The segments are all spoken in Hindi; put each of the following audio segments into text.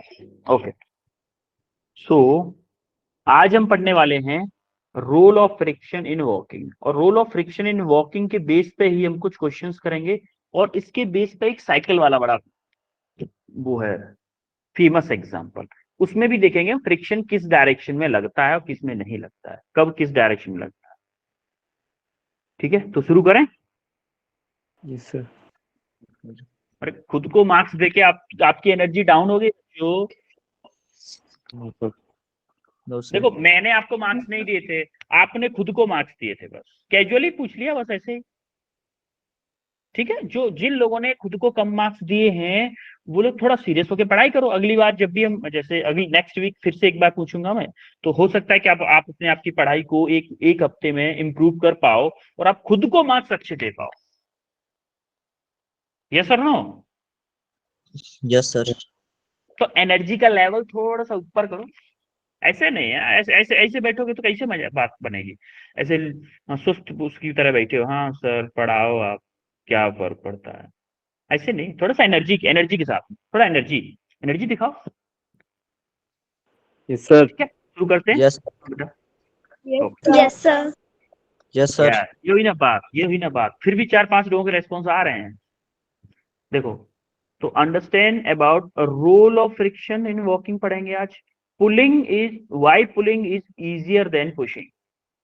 ओके, सो आज हम पढ़ने वाले हैं role of friction in walking, और role of friction in walking के बेस पे ही हम कुछ क्वेश्चंस करेंगे, और इसके बेस पे एक साइकिल वाला बड़ा वो है फेमस एग्जांपल, उसमें भी देखेंगे फ्रिक्शन किस डायरेक्शन में लगता है और किस में नहीं लगता है, कब किस डायरेक्शन में लगता है। ठीक है, तो शुरू करें। Yes sir. अरे खुद को मार्क्स देके आपकी एनर्जी डाउन हो गई जो। No sir. देखो मैंने आपको मार्क्स नहीं दिए थे, आपने खुद को मार्क्स दिए थे, बस कैजुअली पूछ लिया बस ऐसे ही। ठीक है, जो जिन लोगों ने खुद को कम मार्क्स दिए हैं वो लोग थोड़ा सीरियस होकर पढ़ाई करो। अगली बार जब भी हम, जैसे अगली नेक्स्ट वीक फिर से एक बार पूछूंगा मैं, तो हो सकता है कि आप अपने आपकी पढ़ाई को एक हफ्ते में इम्प्रूव कर पाओ और आप खुद को मार्क्स अच्छे दे पाओ। यस और नो? Yes sir. तो एनर्जी का लेवल थोड़ा सा ऊपर करो। ऐसे नहीं है, ऐसे ऐसे ऐसे बैठोगे तो कैसे मजा बात बनेगी। ऐसे सुस्त उसकी तरह बैठे हो, हाँ सर पढ़ाओ आप, क्या फर्क पड़ता है। ऐसे नहीं, थोड़ा सा एनर्जी एनर्जी के साथ, थोड़ा एनर्जी एनर्जी दिखाओ। Yes sir. ठीक है, शुरू करते हैं। यस बेटा यस सर। Yes sir. यार ये हुई ना बात, ये हुई ना बात, फिर भी 4-5 लोगों के रेस्पॉन्स आ रहे हैं। देखो, तो understand about role of friction in walking पढ़ेंगे आज। Pulling is, why pulling is easier than pushing,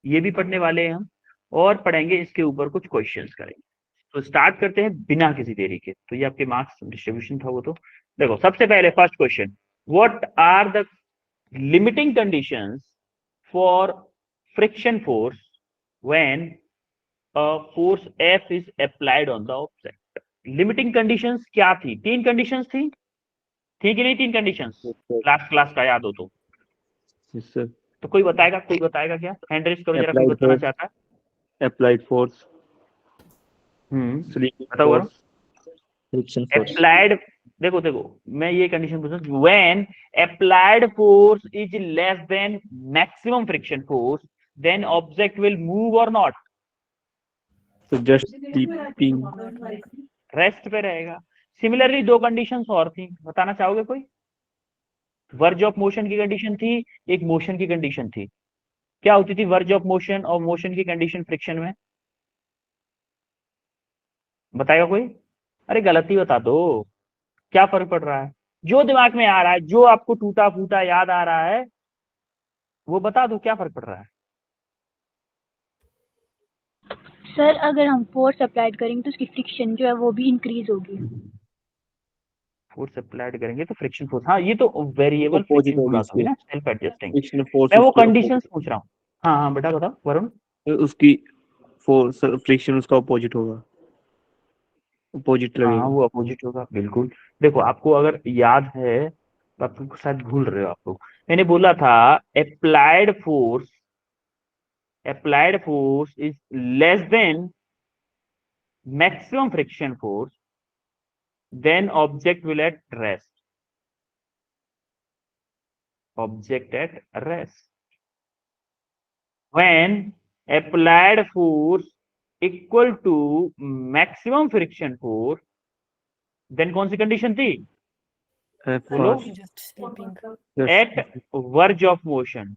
ये भी पढ़ने वाले हैं हम, और पढ़ेंगे इसके ऊपर कुछ क्वेश्चंस करेंगे। तो स्टार्ट करते हैं बिना किसी देरी के। तो ये आपके मार्क्स डिस्ट्रीब्यूशन था वो। तो देखो सबसे पहले first question, what are the limiting conditions for friction force when a force F is applied on the object. Limiting conditions क्या थी? 3 कंडीशंस थी, थी कि नहीं 3 कंडीशंस? लास्ट क्लास का याद हो तो। Yes sir. तो कोई बताएगा क्या? हैंड रेज करो जरा, कोई अप्लाइड बताना फोर्स, चाहता है। अप्लाइड फोर्स, स्लीपिंग बताओ करो। Force, friction force. अप्लाइड, देखो मैं ये कंडीशन पूछ रहा हूँ, when applied force is less than maximum friction force then object will move और नॉट। तो जस्ट स्लीपिंग। रेस्ट पे रहेगा। सिमिलरली 2 कंडीशंस और थी, बताना चाहोगे कोई? वर्ज ऑफ मोशन की कंडीशन थी, एक मोशन की कंडीशन थी। क्या होती थी वर्ज ऑफ मोशन और मोशन की कंडीशन फ्रिक्शन में? बताएगा कोई? अरे गलती बता दो, क्या फर्क पड़ रहा है? जो दिमाग में आ रहा है, जो आपको टूटा फूटा याद आ रहा है वो बता दो, क्या फर्क पड़ रहा है? सर अगर हम फोर्स अप्लाइड करेंगे तो उसकी फ्रिक्शन जो है वो भी इंक्रीज होगी। फोर्स अप्लाइड करेंगे तो फ्रिक्शन फोर्स, हाँ ये तो वेरिएबल अपोजिट फ्रिक्शन की होगी बात होगी इसके। ना, सेल्फ एडजस्टिंग। फ्रिक्शन फोर्स मैं वो उसके कंडीशंस अपोजिट, पूछ रहा हूँ। हाँ हाँ बेटा बताओ वरुण। उसकी फोर्स फ्रिक्शन उसका अपोजिट होगा, अपोजिट हाँ लगेगा। वो अपोजिट होगा, बिल्कुल। देखो आपको अगर याद है, तो आपको शायद भूल रहे हो आप लोग, मैंने बोला था applied force, applied force is less than maximum friction force then object will at rest, object at rest. when applied force equal to maximum friction force, then कौन सी कंडीशन थी? बोलो। At verge of motion.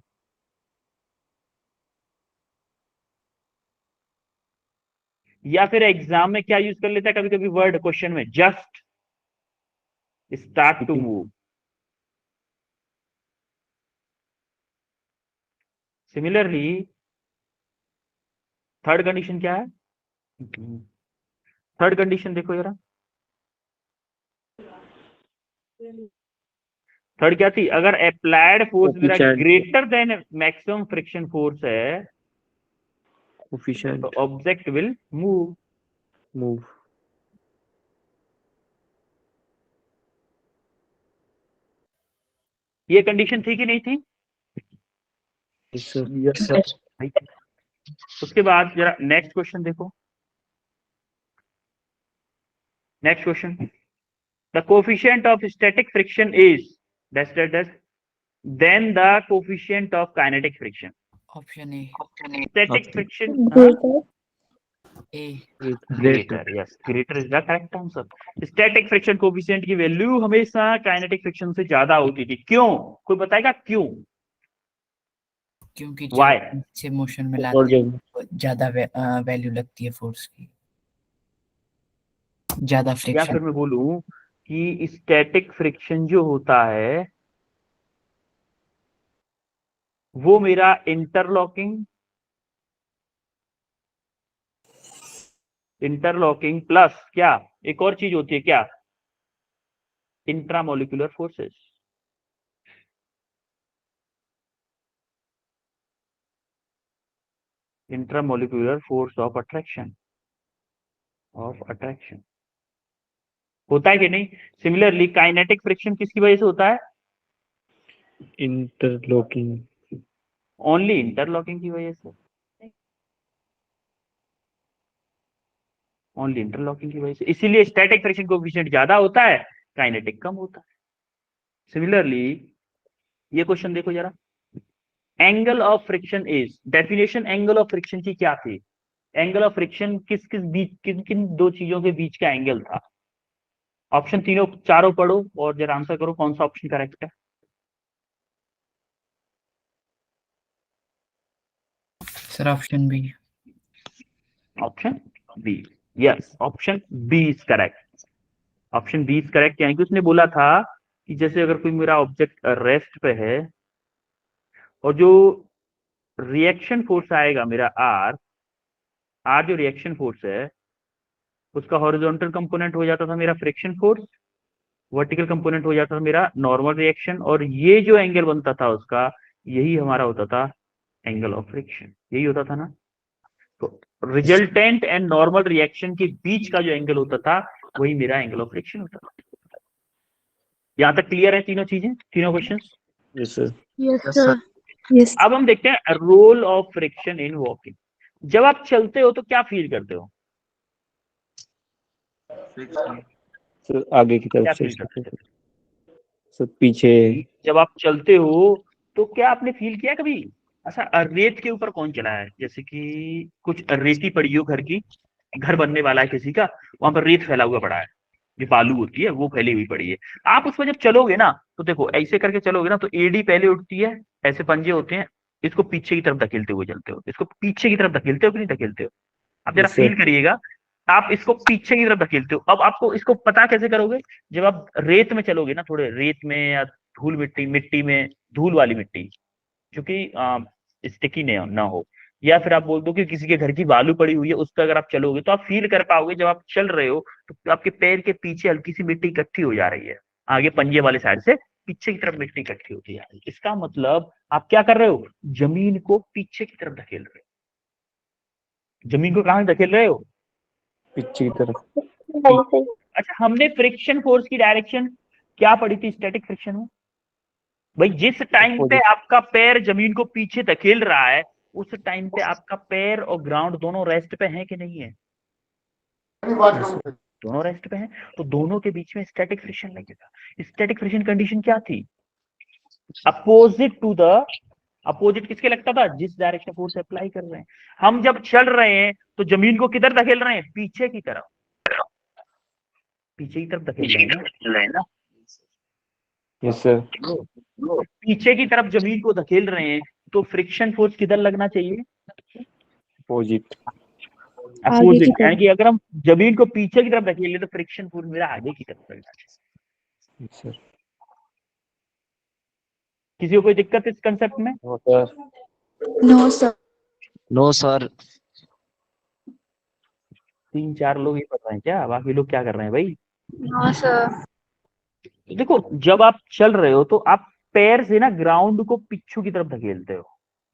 या फिर एग्जाम में क्या यूज कर लेता है कभी कभी वर्ड क्वेश्चन में, just start to move. Similarly third condition क्या है? थर्ड कंडीशन देखो जरा, थर्ड क्या थी? अगर अप्लाइड फोर्स मेरा coefficient, greater than maximum friction force है तो coefficient object will move. Move. ये कंडीशन थी कि नहीं थी? Yes sir. उसके बाद जरा नेक्स्ट क्वेश्चन देखो। Next question, the coefficient of static friction is dash dash dash than the coefficient of kinetic friction. Option A. Static friction, greater A greater, yes, greater is the correct answer. Static friction coefficient की वैल्यू हमेशा काइनेटिक फ्रिक्शन से ज्यादा होती थी, क्यों? कोई बताएगा क्यों? क्योंकि Why? जब नीचे मोशन में और लाते हैं जब तो ज्यादा वैल्यू लगती है फोर्स की, ज्यादा या फ्रिक्शन। फिर मैं बोलूं कि स्टैटिक फ्रिक्शन जो होता है वो मेरा इंटरलॉकिंग प्लस क्या, एक और चीज होती है क्या, intramolecular forces. Intramolecular force of attraction होता है कि नहीं? सिमिलरली काइनेटिक फ्रिक्शन किसकी वजह से होता है? इंटरलॉकिंग, ओनली इंटरलॉकिंग की वजह से, ओनली इंटरलॉकिंग की वजह से। इसीलिए स्टैटिक फ्रिक्शन कोएफिशिएंट ज्यादा होता है, काइनेटिक कम होता है। सिमिलरली ये क्वेश्चन देखो जरा, angle of friction is, definition angle of friction की क्या थी? एंगल ऑफ फ्रिक्शन किस किस बीच, किन किन दो चीजों के बीच का एंगल था? ऑप्शन तीनों चारों पढ़ो और जरा आंसर करो कौन सा ऑप्शन करेक्ट है। Sir option B. Option B, yes, option B is correct. Option B is correct, यानी कि उसने बोला था कि जैसे अगर कोई मेरा ऑब्जेक्ट रेस्ट पे है और जो रिएक्शन फोर्स आएगा मेरा आर, जो रिएक्शन फोर्स है उसका हॉरिजॉन्टल कंपोनेंट हो जाता था मेरा फ्रिक्शन फोर्स, वर्टिकल कंपोनेंट हो जाता था मेरा नॉर्मल रिएक्शन, और ये जो एंगल बनता था उसका, यही हमारा होता था एंगल ऑफ फ्रिक्शन, यही होता था ना। तो रिजल्टेंट एंड नॉर्मल रिएक्शन के बीच का जो एंगल होता था वही मेरा एंगल ऑफ फ्रिक्शन होता था। यहां तक क्लियर है तीनों चीजें, तीनों questions? Yes sir. Yes sir. Yes. अब हम देखते हैं role of friction in walking. जब आप चलते हो तो क्या फील करते हो? सर आगे की क्या तरफ से फील करते हो सर, पीछे। जब आप चलते हो? तो क्या आपने फील किया कभी अच्छा, रेत के ऊपर कौन चला है, जैसे कि कुछ रेती पड़ी हो, घर बनने वाला है किसी का, वहां पर रेत फैला हुआ पड़ा है, जो बालू होती है वो फैली हुई पड़ी है। आप उसमें जब चलोगे ना तो देखो ऐसे करके चलोगे ना तो एडी पहले उठती है, ऐसे पंजे होते हैं, इसको पीछे की तरफ धकेलते हुए चलते हो, इसको पीछे की तरफ धकेलते हो कि नहीं धकेलते हो? आप जरा यस फील सर। करिएगा, आप इसको पीछे की तरफ धकेलते हो। अब आपको इसको पता कैसे करोगे? जब आप रेत में चलोगे ना, थोड़े रेत में या धूल मिट्टी में, धूल वाली मिट्टी क्योंकि स्टिकी ना हो, या फिर आप बोल दो कि किसी के घर की बालू पड़ी हुई है उस पर अगर आप चलोगे तो आप फील कर पाओगे, जब आप चल रहे हो तो आपके पैर के पीछे हल्की सी मिट्टी इकट्ठी हो जा रही है, आगे पंजे वाले साइड से पीछे की तरफ मिट्टी इकट्ठी होती जा रही है। इसका मतलब आप क्या कर रहे हो? जमीन को पीछे की तरफ धकेल रहे हो। जमीन को कहां धकेल रहे हो? पीछे की तरफ। अच्छा, हमने फ्रिक्शन फोर्स की डायरेक्शन क्या पढ़ी थी स्टैटिक फ्रिक्शन में? भाई जिस टाइम पे आपका पैर जमीन को पीछे धकेल रहा है उस टाइम पे आपका पैर और ग्राउंड दोनों रेस्ट पे है कि नहीं है? दोनों रेस्ट पे हैं, तो दोनों के बीच में स्टैटिक फ्रिक्शन लगेगा। स्टैटिक फ्रिक्शन कंडीशन क्या थी? अपोजिट किसके लगता था? जिस डायरेक्शन फोर्स अप्लाई कर रहे हैं। हम जब चल रहे हैं तो जमीन को किधर धकेल रहे हैं? पीछे की तरफ, पीछे की तरफ धकेल रहे हैं ना। Yes sir. तो पीछे की तरफ जमीन को धकेल रहे हैं तो फ्रिक्शन फोर्स किधर लगना चाहिए? अपोजिट। अपोजिट, यानी कि अगर हम जमीन को पीछे की तरफ धकेल तो फ्रिक्शन फोर्स मेरा आगे की तरफ लगना चाहिए। Yes sir. किसी को कोई दिक्कत इस कंसेप्ट में? No sir. No sir. No sir. 3-4 लोग ये पता है क्या, बाकी लोग क्या कर रहे हैं भाई? No sir. तो देखो जब आप चल रहे हो तो आप पैर से ना ग्राउंड को पीछू की तरफ धकेलते हो,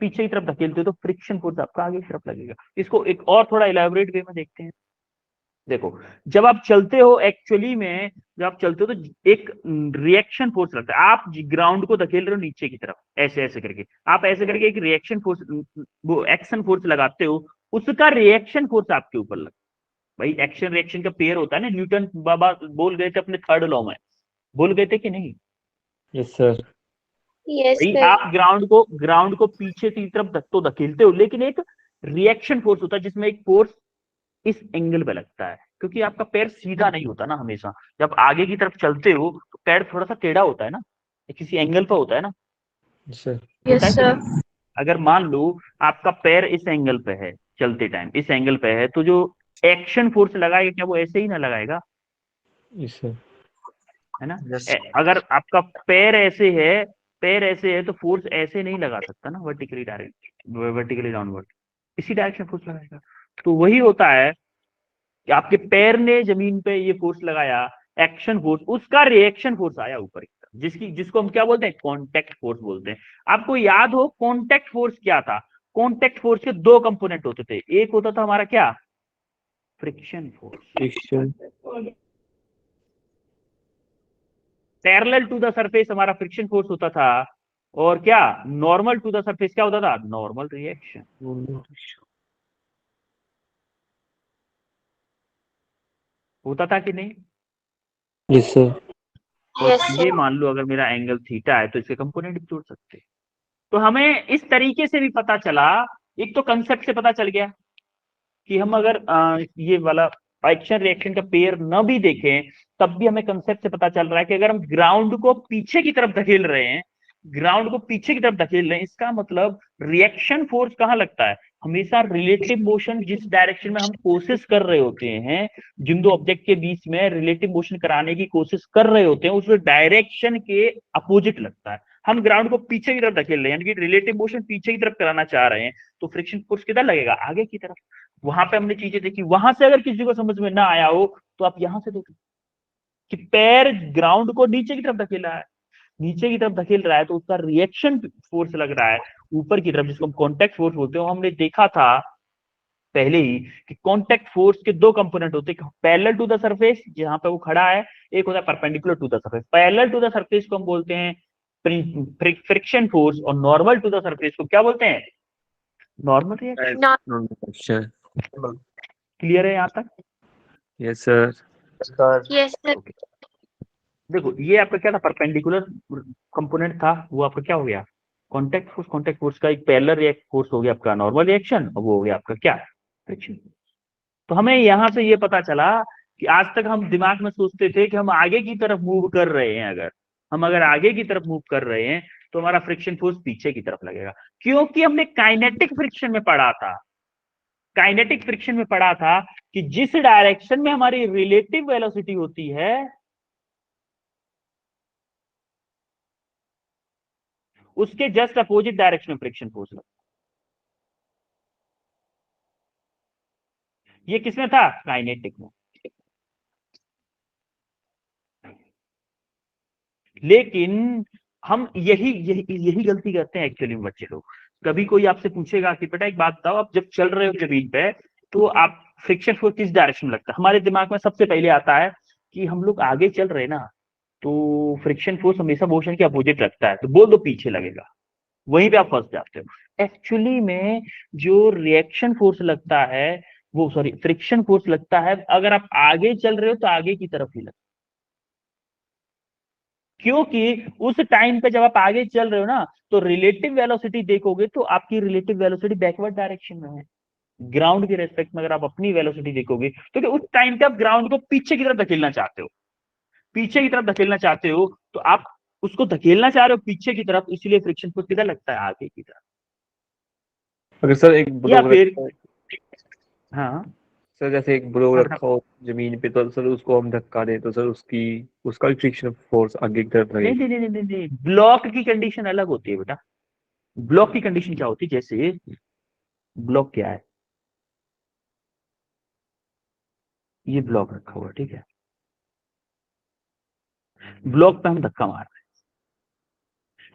पीछे की तरफ धकेलते हो तो फ्रिक्शन फोर्स आपका आगे की तरफ लगेगा। इसको एक और थोड़ा इलेबोरेट वे में देखते हैं। देखो जब आप चलते हो एक्चुअली में, जब आप चलते हो तो एक रिएक्शन फोर्स लगता है, आप ग्राउंड को धकेल रहे हो नीचे की तरफ, ऐसे ऐसे करके आप ऐसे करके एक रिएक्शन फोर्स, वो एक्शन फोर्स लगाते हो, उसका रिएक्शन फोर्स आपके ऊपर लगता है। भाई एक्शन रिएक्शन का पेयर होता है ना, न्यूटन बाबा बोल गए थे अपने थर्ड लॉ में, बोल गए थे कि नहीं? Yes sir. यस भाई सर। आप ग्राउंड को पीछे की तरफ तो धकेलते हो, लेकिन एक रिएक्शन फोर्स होता है जिसमें एक फोर्स इस एंगल पे लगता है, क्योंकि आपका पैर सीधा नहीं होता ना हमेशा। जब आगे की तरफ चलते हो तो पैर थोड़ा सा टेढ़ा होता है ना, ये किसी एंगल पर होता है ना, Yes, sir. यस होता है कि सर। नहीं? अगर मान लो आपका पैर इस एंगल पे है, चलते टाइम इस एंगल पे है, तो जो एक्शन फोर्स लगाएगा क्या वो ऐसे ही ना लगाएगा, Yes, sir. है ना? Yes. अगर आपका पैर ऐसे है तो फोर्स ऐसे नहीं लगा सकता ना, वर्टिकली डाउनवर्ड, इसी डायरेक्शन फोर्स लगाएगा। तो वही होता है कि आपके पैर ने जमीन पे ये फोर्स लगाया, एक्शन फोर्स, उसका रिएक्शन फोर्स आया ऊपर की तरफ, जिसको हम क्या बोलते हैं, कांटेक्ट फोर्स बोलते हैं। आपको याद हो कांटेक्ट फोर्स क्या था? कांटेक्ट फोर्स के दो कंपोनेंट होते थे, एक होता था हमारा क्या, friction force, Friction. Parallel to the surface हमारा फ्रिक्शन फोर्स होता था, और क्या नॉर्मल टू द सरफेस क्या होता था, नॉर्मल रिएक्शन। होता था कि नहीं? Yes, sir. और यस ये मान लो अगर मेरा एंगल थीटा है तो इसके कंपोनेंट भी जोड़ सकते हैं। तो हमें इस तरीके से भी पता चला, एक तो कंसेप्ट से पता चल गया कि हम अगर ये वाला एक्शन रिएक्शन का पेयर न भी देखें तब भी हमें कंसेप्ट से पता चल रहा है कि अगर हम ग्राउंड को पीछे की तरफ धकेल रहे हैं, ग्राउंड को पीछे की तरफ धकेल रहे हैं, इसका मतलब रिएक्शन फोर्स कहाँ लगता है, हमेशा रिलेटिव मोशन जिस डायरेक्शन में हम कोशिश कर रहे होते हैं, जिन दो ऑब्जेक्ट के बीच में रिलेटिव मोशन कराने की कोशिश कर रहे होते हैं, उस डायरेक्शन के अपोजिट लगता है। हम ग्राउंड को पीछे की तरफ धकेल रहे हैं, यानी कि रिलेटिव मोशन पीछे की तरफ कराना चाह रहे हैं, तो फ्रिक्शन फोर्स किधर लगेगा, आगे की तरफ। वहां पे हमने चीजें देखी, वहां से अगर किसी को समझ में ना आया हो तो आप यहां से देखो कि पैर ग्राउंड को नीचे की तरफ धकेला है, नीचे की तरफ धकेल रहा है तो उसका रिएक्शन फोर्स लग रहा है ऊपर की तरफ, जिसको हम कॉन्टेक्ट फोर्स बोलते हैं। हमने देखा था पहले ही कि कॉन्टेक्ट फोर्स के दो कंपोनेंट होते हैं, पैरेलल टू द सरफेस जहां पे वो खड़ा है, एक होता है perpendicular to the surface. Parallel to the surface को हम बोलते हैं फ्रिक्शन फोर्स, और नॉर्मल टू द सरफेस को क्या बोलते हैं, नॉर्मल रिएक्शन। Non-friction. क्लियर है यहाँ तक? Yes, sir. Yes sir. Okay, देखो ये आपका क्या था, परपेंडिकुलर कंपोनेंट था, वो आपका क्या हो गया, कांटेक्ट फोर्स। कांटेक्ट फोर्स का एक पैरेलल रिएक्ट फोर्स हो गया आपका नॉर्मल रिएक्शन, और वो हो गया आपका क्या, फ्रिक्शन। तो हमें यहां से ये पता चला कि आज तक हम दिमाग में सोचते थे कि हम आगे की तरफ मूव कर रहे हैं, अगर आगे की तरफ मूव कर रहे हैं तो हमारा फ्रिक्शन फोर्स पीछे की तरफ लगेगा, क्योंकि हमने काइनेटिक फ्रिक्शन में पढ़ा था, काइनेटिक फ्रिक्शन में पढ़ा था कि जिस डायरेक्शन में हमारी रिलेटिव वेलोसिटी होती है उसके जस्ट अपोजिट डायरेक्शन में फ्रिक्शन फोर्स लगता है। ये किसमें था, काइनेटिक में। लेकिन हम यही यही यही गलती करते हैं एक्चुअली में बच्चे लोग। कभी कोई आपसे पूछेगा कि बेटा एक बात बताओ, आप जब चल रहे हो जमीन पे तो आप फ्रिक्शन फोर्स किस डायरेक्शन में लगता है, हमारे दिमाग में सबसे पहले आता है कि हम लोग आगे चल रहे हैं ना, तो फ्रिक्शन फोर्स हमेशा मोशन के अपोजिट लगता है, तो बोल दो पीछे लगेगा, वहीं पे आप फंस जाते हो। एक्चुअली में जो रिएक्शन फोर्स लगता है, वो सॉरी फ्रिक्शन फोर्स लगता है, अगर आप आगे चल रहे हो तो आगे की तरफ ही लगता है, क्योंकि उस टाइम पे जब आप आगे चल रहे हो ना तो रिलेटिव वेलोसिटी देखोगे तो आपकी रिलेटिव वेलोसिटी बैकवर्ड डायरेक्शन में है, ग्राउंड के रेस्पेक्ट में। अगर आप अपनी वेलोसिटी देखोगे तो उस टाइम पे आप ग्राउंड को पीछे की तरफ धकेलना चाहते हो, पीछे की तरफ धकेलना चाहते हो, तो आप उसको धकेलना चाह रहे हो पीछे की तरफ, इसलिए फ्रिक्शन फोर्स किधर लगता है, आगे की तरफ। अगर सर एक या ब्लॉक फिर रखा हो, हाँ सर जैसे एक ब्लॉक हाँ रखा हो जमीन पे, तो सर उसको हम धक्का दें तो सर उसका भी फ्रिक्शन फोर्स आगे की तरफ नहीं लगेगा। नहीं नहीं नहीं नहीं, ब्लॉक की कंडीशन अलग होती है बेटा। ब्लॉक की कंडीशन क्या होती है, जैसे ब्लॉक क्या है, ये ब्लॉक रखा हुआ है, ठीक है, ब्लॉक पे हम धक्का मार रहे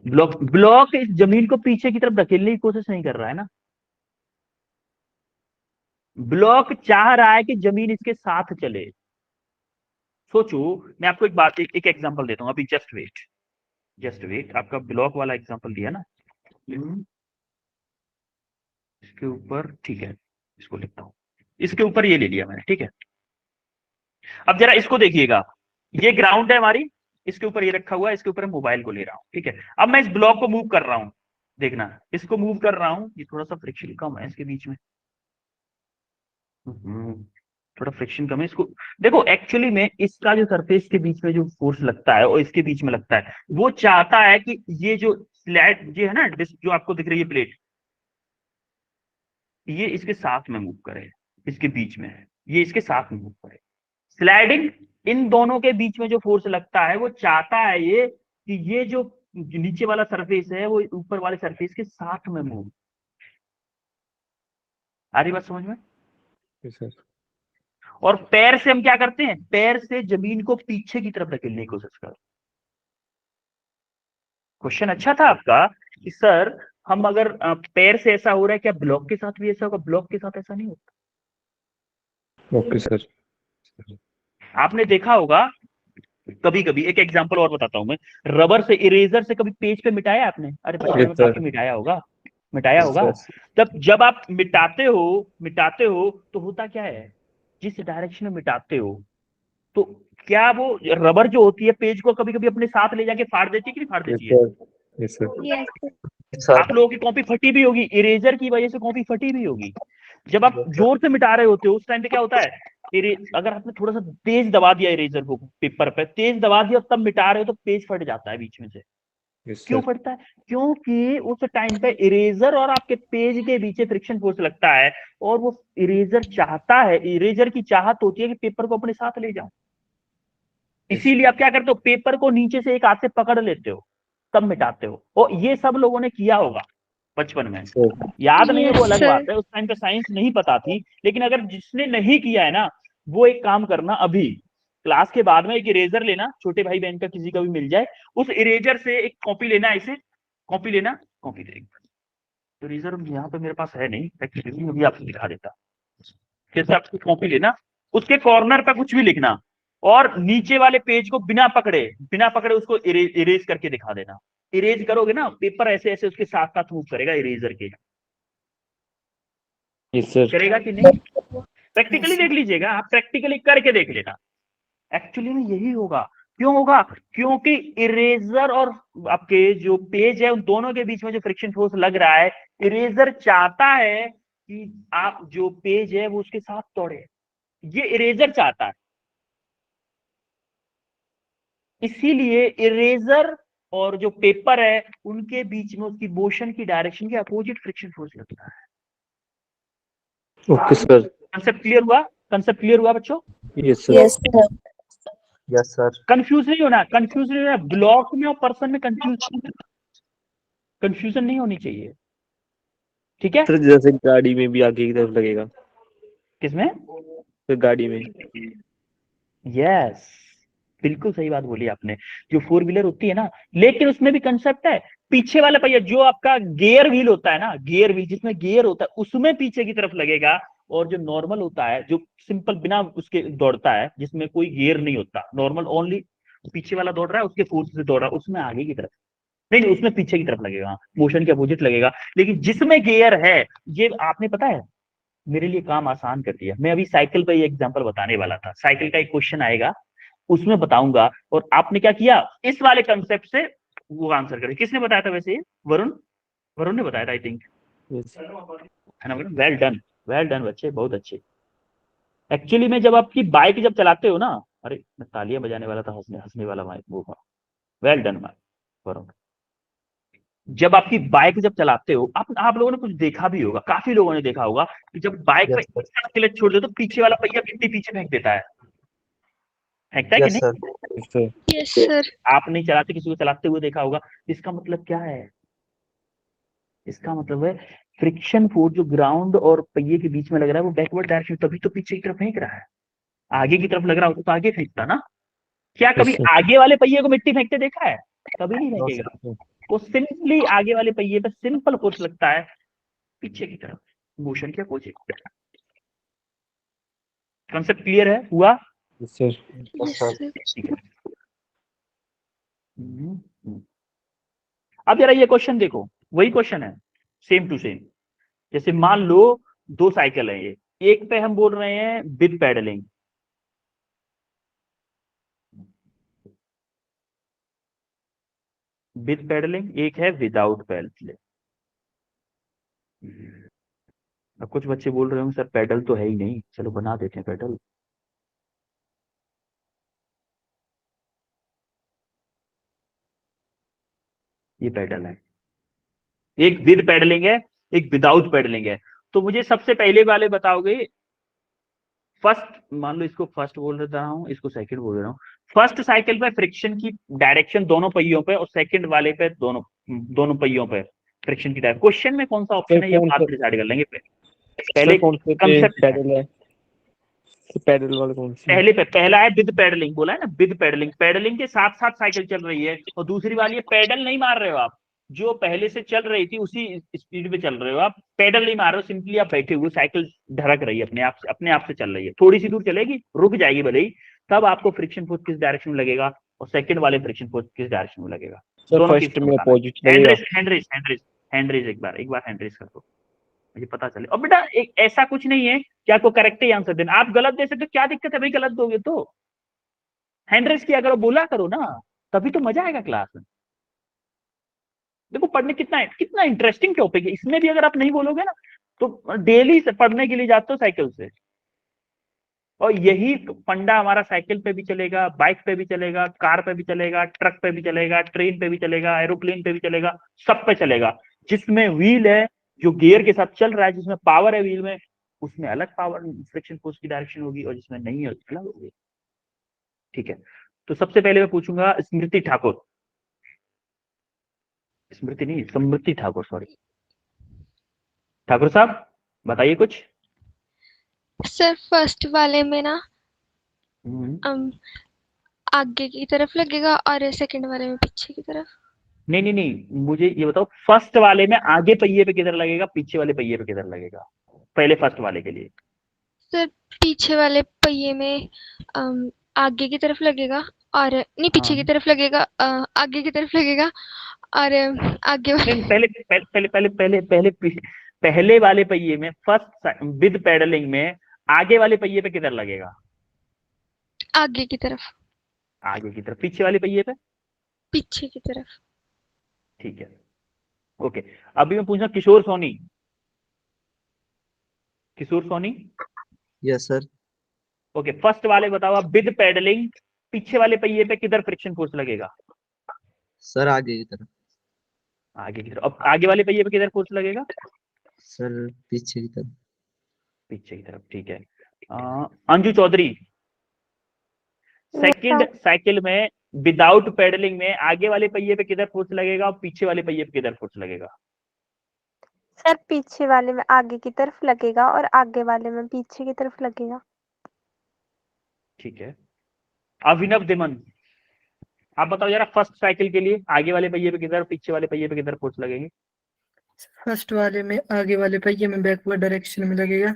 हैं, ब्लॉक इस जमीन को पीछे की तरफ धकेलने की कोशिश नहीं कर रहा है ना, ब्लॉक चाह रहा है कि जमीन इसके साथ चले। सोचो, मैं आपको एक एग्जांपल देता हूं, अभी जस्ट वेट, आपका ब्लॉक वाला एग्जांपल दिया ना, इसके ऊपर, ठीक है, इसको लिखता हूं, इसके ऊपर ये ले लिया मैंने, ठीक है। अब जरा इसको देखिएगा, ये ग्राउंड है हमारी, इसके ऊपर ये रखा हुआ है, इसके ऊपर मोबाइल को ले रहा हूं, ठीक है। अब मैं इस ब्लॉक को मूव कर रहा हूं, देखना इसको मूव कर रहा हूं, ये थोड़ा सा फ्रिक्शन कम है इसके बीच में, थोड़ा फ्रिक्शन कम है इसको। देखो एक्चुअली में इसका जो सरफेस के बीच में जो फोर्स लगता है और इसके बीच में लगता है, वो चाहता है कि ये जो स्लैट ये है ना, जो आपको दिख रही है प्लेट, ये इसके साथ में मूव करे, इसके बीच में है, ये इसके साथ में मूव करे। स्लाइडिंग इन दोनों के बीच में जो फोर्स लगता है वो चाहता है ये कि ये जो नीचे वाला सरफेस है वो ऊपर वाले सरफेस के साथ में मूव। आ रही बात समझ में? Yes, sir. और पैर से हम क्या करते हैं, पैर से जमीन को पीछे की तरफ धकेलने की कोशिश करते हैं। क्वेश्चन अच्छा था आपका कि सर हम अगर पैर से ऐसा हो रहा है, क्या ब्लॉक के साथ भी ऐसा होगा? ब्लॉक के साथ ऐसा नहीं होता। Okay, sir. आपने देखा होगा कभी कभी, एक एग्जांपल और बताता हूं मैं, रबर से, इरेजर से कभी पेज पे मिटाया आपने? अरे बचपन Yes, में sir. काफी मिटाया होगा, मिटाया Yes, होगा। sir. तब जब आप मिटाते हो तो होता क्या है, जिस डायरेक्शन में मिटाते हो तो क्या वो रबर जो होती है पेज को कभी कभी अपने साथ ले जाके फाड़ देती है कि नहीं फाड़ Yes, देती है? sir. Yes, sir. Yes, sir. आप लोगों की कॉपी फटी भी होगी, इरेजर की वजह से कॉपी फटी भी होगी। जब आप Yes, sir. जोर से मिटा रहे होते हो उस टाइम पे क्या होता है, अगर आपने थोड़ा सा तेज दबा दिया इरेजर को, पेपर पे तेज दबा दिया तब मिटा रहे हो तो पेज फट जाता है बीच में से। Yes, क्यों sir. फटता है? क्योंकि उस टाइम पे इरेजर और आपके पेज के बीच फ्रिक्शन फोर्स लगता है, और वो इरेजर चाहता है, इरेजर की चाहत होती है कि पेपर को अपने साथ ले जाओ। इसीलिए आप क्या करते हो, पेपर को नीचे से एक हाथ से पकड़ लेते हो तब मिटाते हो। और ये सब लोगों ने किया होगा बचपन में, Sir. याद नहीं है वो Yes, अलग sir. बात है, उस टाइम पे साइंस नहीं पता थी। लेकिन अगर जिसने नहीं किया है ना, वो एक काम करना, अभी क्लास के बाद में एक इरेजर लेना, छोटे भाई बहन का किसी का भी मिल जाए, उस इरेजर से एक कॉपी लेना, ऐसे कॉपी लेना, कॉपी देख, तो इरेजर यहाँ पे मेरे पास है नहीं एक्चुअली, अभी आपको दिखा देता। जैसे आपको कॉपी लेना, उसके कॉर्नर पे कुछ भी लिखना, और नीचे वाले पेज को बिना पकड़े उसको इरेज करके दिखा देना। इरेज करोगे ना, पेपर ऐसे ऐसे उसके साथ साथ मूव करेगा इरेजर के। Yes, sir. करेगा कि नहीं? प्रैक्टिकली देख लीजिएगा, आप प्रैक्टिकली करके देख लेना। एक्चुअली में यही होगा। क्यों होगा? क्योंकि इरेजर और आपके जो पेज है उन दोनों के बीच में जो फ्रिक्शन फोर्स लग रहा है, इरेजर चाहता है कि आप जो पेज है वो उसके साथ दौड़े, ये इरेजर चाहता है। इसीलिए इरेजर और जो पेपर है उनके बीच में उसकी मोशन की डायरेक्शन के अपोजिट फ्रिक्शन फोर्स लगता है। Okay, sir. कंसेप्ट क्लियर हुआ? कंसेप्ट क्लियर हुआ बच्चों? Yes, sir. Yes, sir. Yes, sir. Confuse नहीं होना, कंफ्यूज नहीं होना, ब्लॉक में और पर्सन में कंफ्यूजन नहीं होनी चाहिए, ठीक है? सर जैसे गाड़ी में भी आगे की तरफ लगेगा, किसमें? तो गाड़ी में। यस, बिल्कुल सही बात बोली आपने। जो फोर व्हीलर होती है ना, लेकिन उसमें भी कंसेप्ट है, पीछे वाला पहिया जो आपका गियर व्हील होता है ना, गियर व्हील जिसमें गियर होता है उसमें पीछे की तरफ लगेगा, और जो नॉर्मल होता है जो सिंपल बिना उसके दौड़ता है, जिसमें कोई गियर नहीं होता, नॉर्मल ओनली पीछे वाला दौड़ रहा है उसके फोर्स से दौड़ रहा है, उसमें आगे की तरफ नहीं, नहीं उसमें पीछे की तरफ लगेगा, मोशन के अपोजिट लगेगा। लेकिन जिसमें गियर है, ये आपने पता है मेरे लिए काम आसान कर दिया। मैं अभी साइकिल का ये एग्जांपल बताने वाला था, साइकिल का एक क्वेश्चन आएगा उसमें बताऊंगा, और आपने क्या किया इस वाले कंसेप्ट से वो आंसर करें। किसने बताया था वैसे? वरुण, वरुण ने बताया था आई थिंक, Yes. है ना? वेल डन, वेल डन बच्चे, बहुत अच्छे। एक्चुअली में जब आपकी बाइक जब चलाते हो ना, अरे मैं तालियां बजाने वाला था, हंसने हंसने वाला माइक वो, वेल डन वरुण। जब आपकी बाइक जब चलाते हो, आप लोगों ने कुछ देखा भी होगा, काफी लोगों ने देखा होगा कि जब बाइक Yes, में sir. क्लच छोड़ दो तो पीछे वाला पहिया कितनी पीछे फेंक देता है, फेंकता है कि Yes, नहीं? sir. Yes, sir. Yes, sir. आप नहीं चलाते, किसी को चलाते हुए देखा होगा। इसका मतलब क्या है? इसका मतलब है फ्रिक्शन फोर्स जो ग्राउंड और पहिए के बीच में लग रहा है वो बैकवर्ड डायरेक्शन, तभी तो पीछे की तरफ फेंक रहा है। आगे की तरफ लग रहा होता तो आगे फेंकता ना। क्या Yes, कभी sir. आगे वाले पहिए को मिट्टी फेंकते देखा है? कभी नहीं No, फेंकेगा। sir. वो सिंपली आगे वाले पहिए पे सिंपल फोर्स लगता है पीछे की तरफ, मोशन के अपोजिट। कॉन्सेप्ट क्लियर है? हुआ? Yes, sir. Yes, sir. ठीक है। हम्म। अब जरा ये क्वेश्चन देखो, वही क्वेश्चन है सेम टू सेम। जैसे मान लो दो साइकिल है, ये एक पे हम बोल रहे हैं विद पेडलिंग, एक है विदाउट पेडलिंग। अब कुछ बच्चे बोल रहे होंगे सर पेडल तो है ही नहीं, चलो बना देते हैं पेडल। ये पेडल है, एक विद पेडलिंग है, एक विदाउट पेडलिंग है। तो मुझे सबसे पहले वाले बताओगे, फर्स्ट मान लो इसको फर्स्ट बोल रहा हूँ, इसको सेकंड बोल रहा हूँ। फर्स्ट साइकिल पे फ्रिक्शन की डायरेक्शन दोनों पहियों पे, और सेकंड वाले पे दोनों दोनों पहियों पे फ्रिक्शन की डायरेक्शन। क्वेश्चन में कौन सा सर ऑप्शन है ये कौन बाद सा में डिसाइड कर लेंगे। सर पहले कौन से पे कंसेप्ट है। पैडल है? पैडल वाला कौन सी? पहले पे पहला है विद पेडलिंग, बोला है ना विद पेडलिंग, पेडलिंग के साथ साथ साइकिल चल रही है। और दूसरी वाली है पेडल नहीं मार रहे हो आप, जो पहले से चल रही थी उसी स्पीड पे चल रहे हो आप, पेडल नहीं मार रहे हो, सिंपली आप बैठे हुए, साइकिल ढरक रही है अपने आप से चल रही है, थोड़ी सी दूर चलेगी रुक जाएगी भले ही, तब आपको फ्रिक्शन फोर्स किस डायरेक्शन में लगेगा और सेकंड वाले फ्रिक्शन फोर्स किस डायरेक्शन में लगेगा। सर दोनों फर्स्ट केस में बताना। अपोजिट हैंड लगेगा। Raise hand raise hand raise hand raise एक बार हैंड रेस कर दो, मुझे पता चले। और बेटा एक ऐसा कुछ नहीं है कि आपको करेक्ट ही आंसर देना, आप गलत दे सकते हो, क्या दिक्कत है भाई गलत दोगे तो। हैंड रेस किया करो, बोला करो ना, तभी तो मजा आएगा क्लास में। देखो पढ़ने कितना कितना इंटरेस्टिंग टॉपिक है, इसमें भी अगर आप नहीं बोलोगे ना तो डेली से पढ़ने के लिए जाते हो साइकिल से। और यही फंडा हमारा साइकिल पे भी चलेगा, बाइक पे भी चलेगा, कार पे भी चलेगा, ट्रक पे भी चलेगा, ट्रेन पे भी चलेगा, एरोप्लेन पे भी चलेगा, सब पे चलेगा। जिसमें व्हील है, जो गियर के साथ चल रहा है, जिसमें पावर है व्हील में, उसमें अलग पावर फ्रिक्शन फोर्स की डायरेक्शन होगी, और जिसमें नहीं है उसमें अलग होगी। ठीक है, तो सबसे पहले मैं पूछूंगा स्मृति ठाकुर, स्मृति नहीं समृति ठाकुर, सॉरी ठाकुर साहब बताइए कुछ। सर फर्स्ट वाले में ना हम्म, आगे की तरफ लगेगा और सेकंड वाले में पीछे की तरफ। नहीं नहीं नहीं, मुझे ये बताओ फर्स्ट वाले में आगे पहिए पे किधर लगेगा, पीछे वाले पहिए पे किधर लगेगा, पहले फर्स्ट वाले के लिए। सर पीछे वाले पहिए में आगे की तरफ लगेगा, और नहीं पीछे की हाँ तरफ लगेगा, आगे की तरफ लगेगा, और आगे नहीं वाले नहीं, पहले पहले पहले पहले पहले पहले पहले वाले पहिए में फर्स्ट विद पेडलिंग में आगे वाले पहिए पे किधर लगेगा, आगे की तरफ, आगे की तरफ, पीछे वाले पहिए पे। पीछे की तरफ। ठीक है, ओके। अभी मैं पूछना Kishore Soni, Kishore Soni, yes sir. Okay first वाले बताओ आप, विद पेडलिंग पीछे वाले पहिए पे किधर फ्रिक्शन फोर्स लगेगा, सर आगे की तरफ। आगे की तरफ। अब आगे वाले पहिए पे किधर फोर्स लगेगा, सर पीछे की तरफ। पीछे की तरफ। ठीक है, अंजू चौधरी, सेकंड साइकिल में विदाउट पेडलिंग में आगे वाले पहिए पे किधर फोर्स लगेगा और पीछे वाले पहिए पे किधर फोर्स लगेगा। सर पीछे वाले में आगे की तरफ लगेगा और आगे वाले में पीछे की तरफ लगेगा। ठीक है, अभिनव दिमन, आप बताओ जरा फर्स्ट साइकिल के लिए आगे वाले पहिए पे किधर, पीछे वाले पहिए पे किधर फोर्स लगेंगे। फर्स्ट वाले में आगे वाले पहिए में बैकवर्ड डायरेक्शन में लगेगा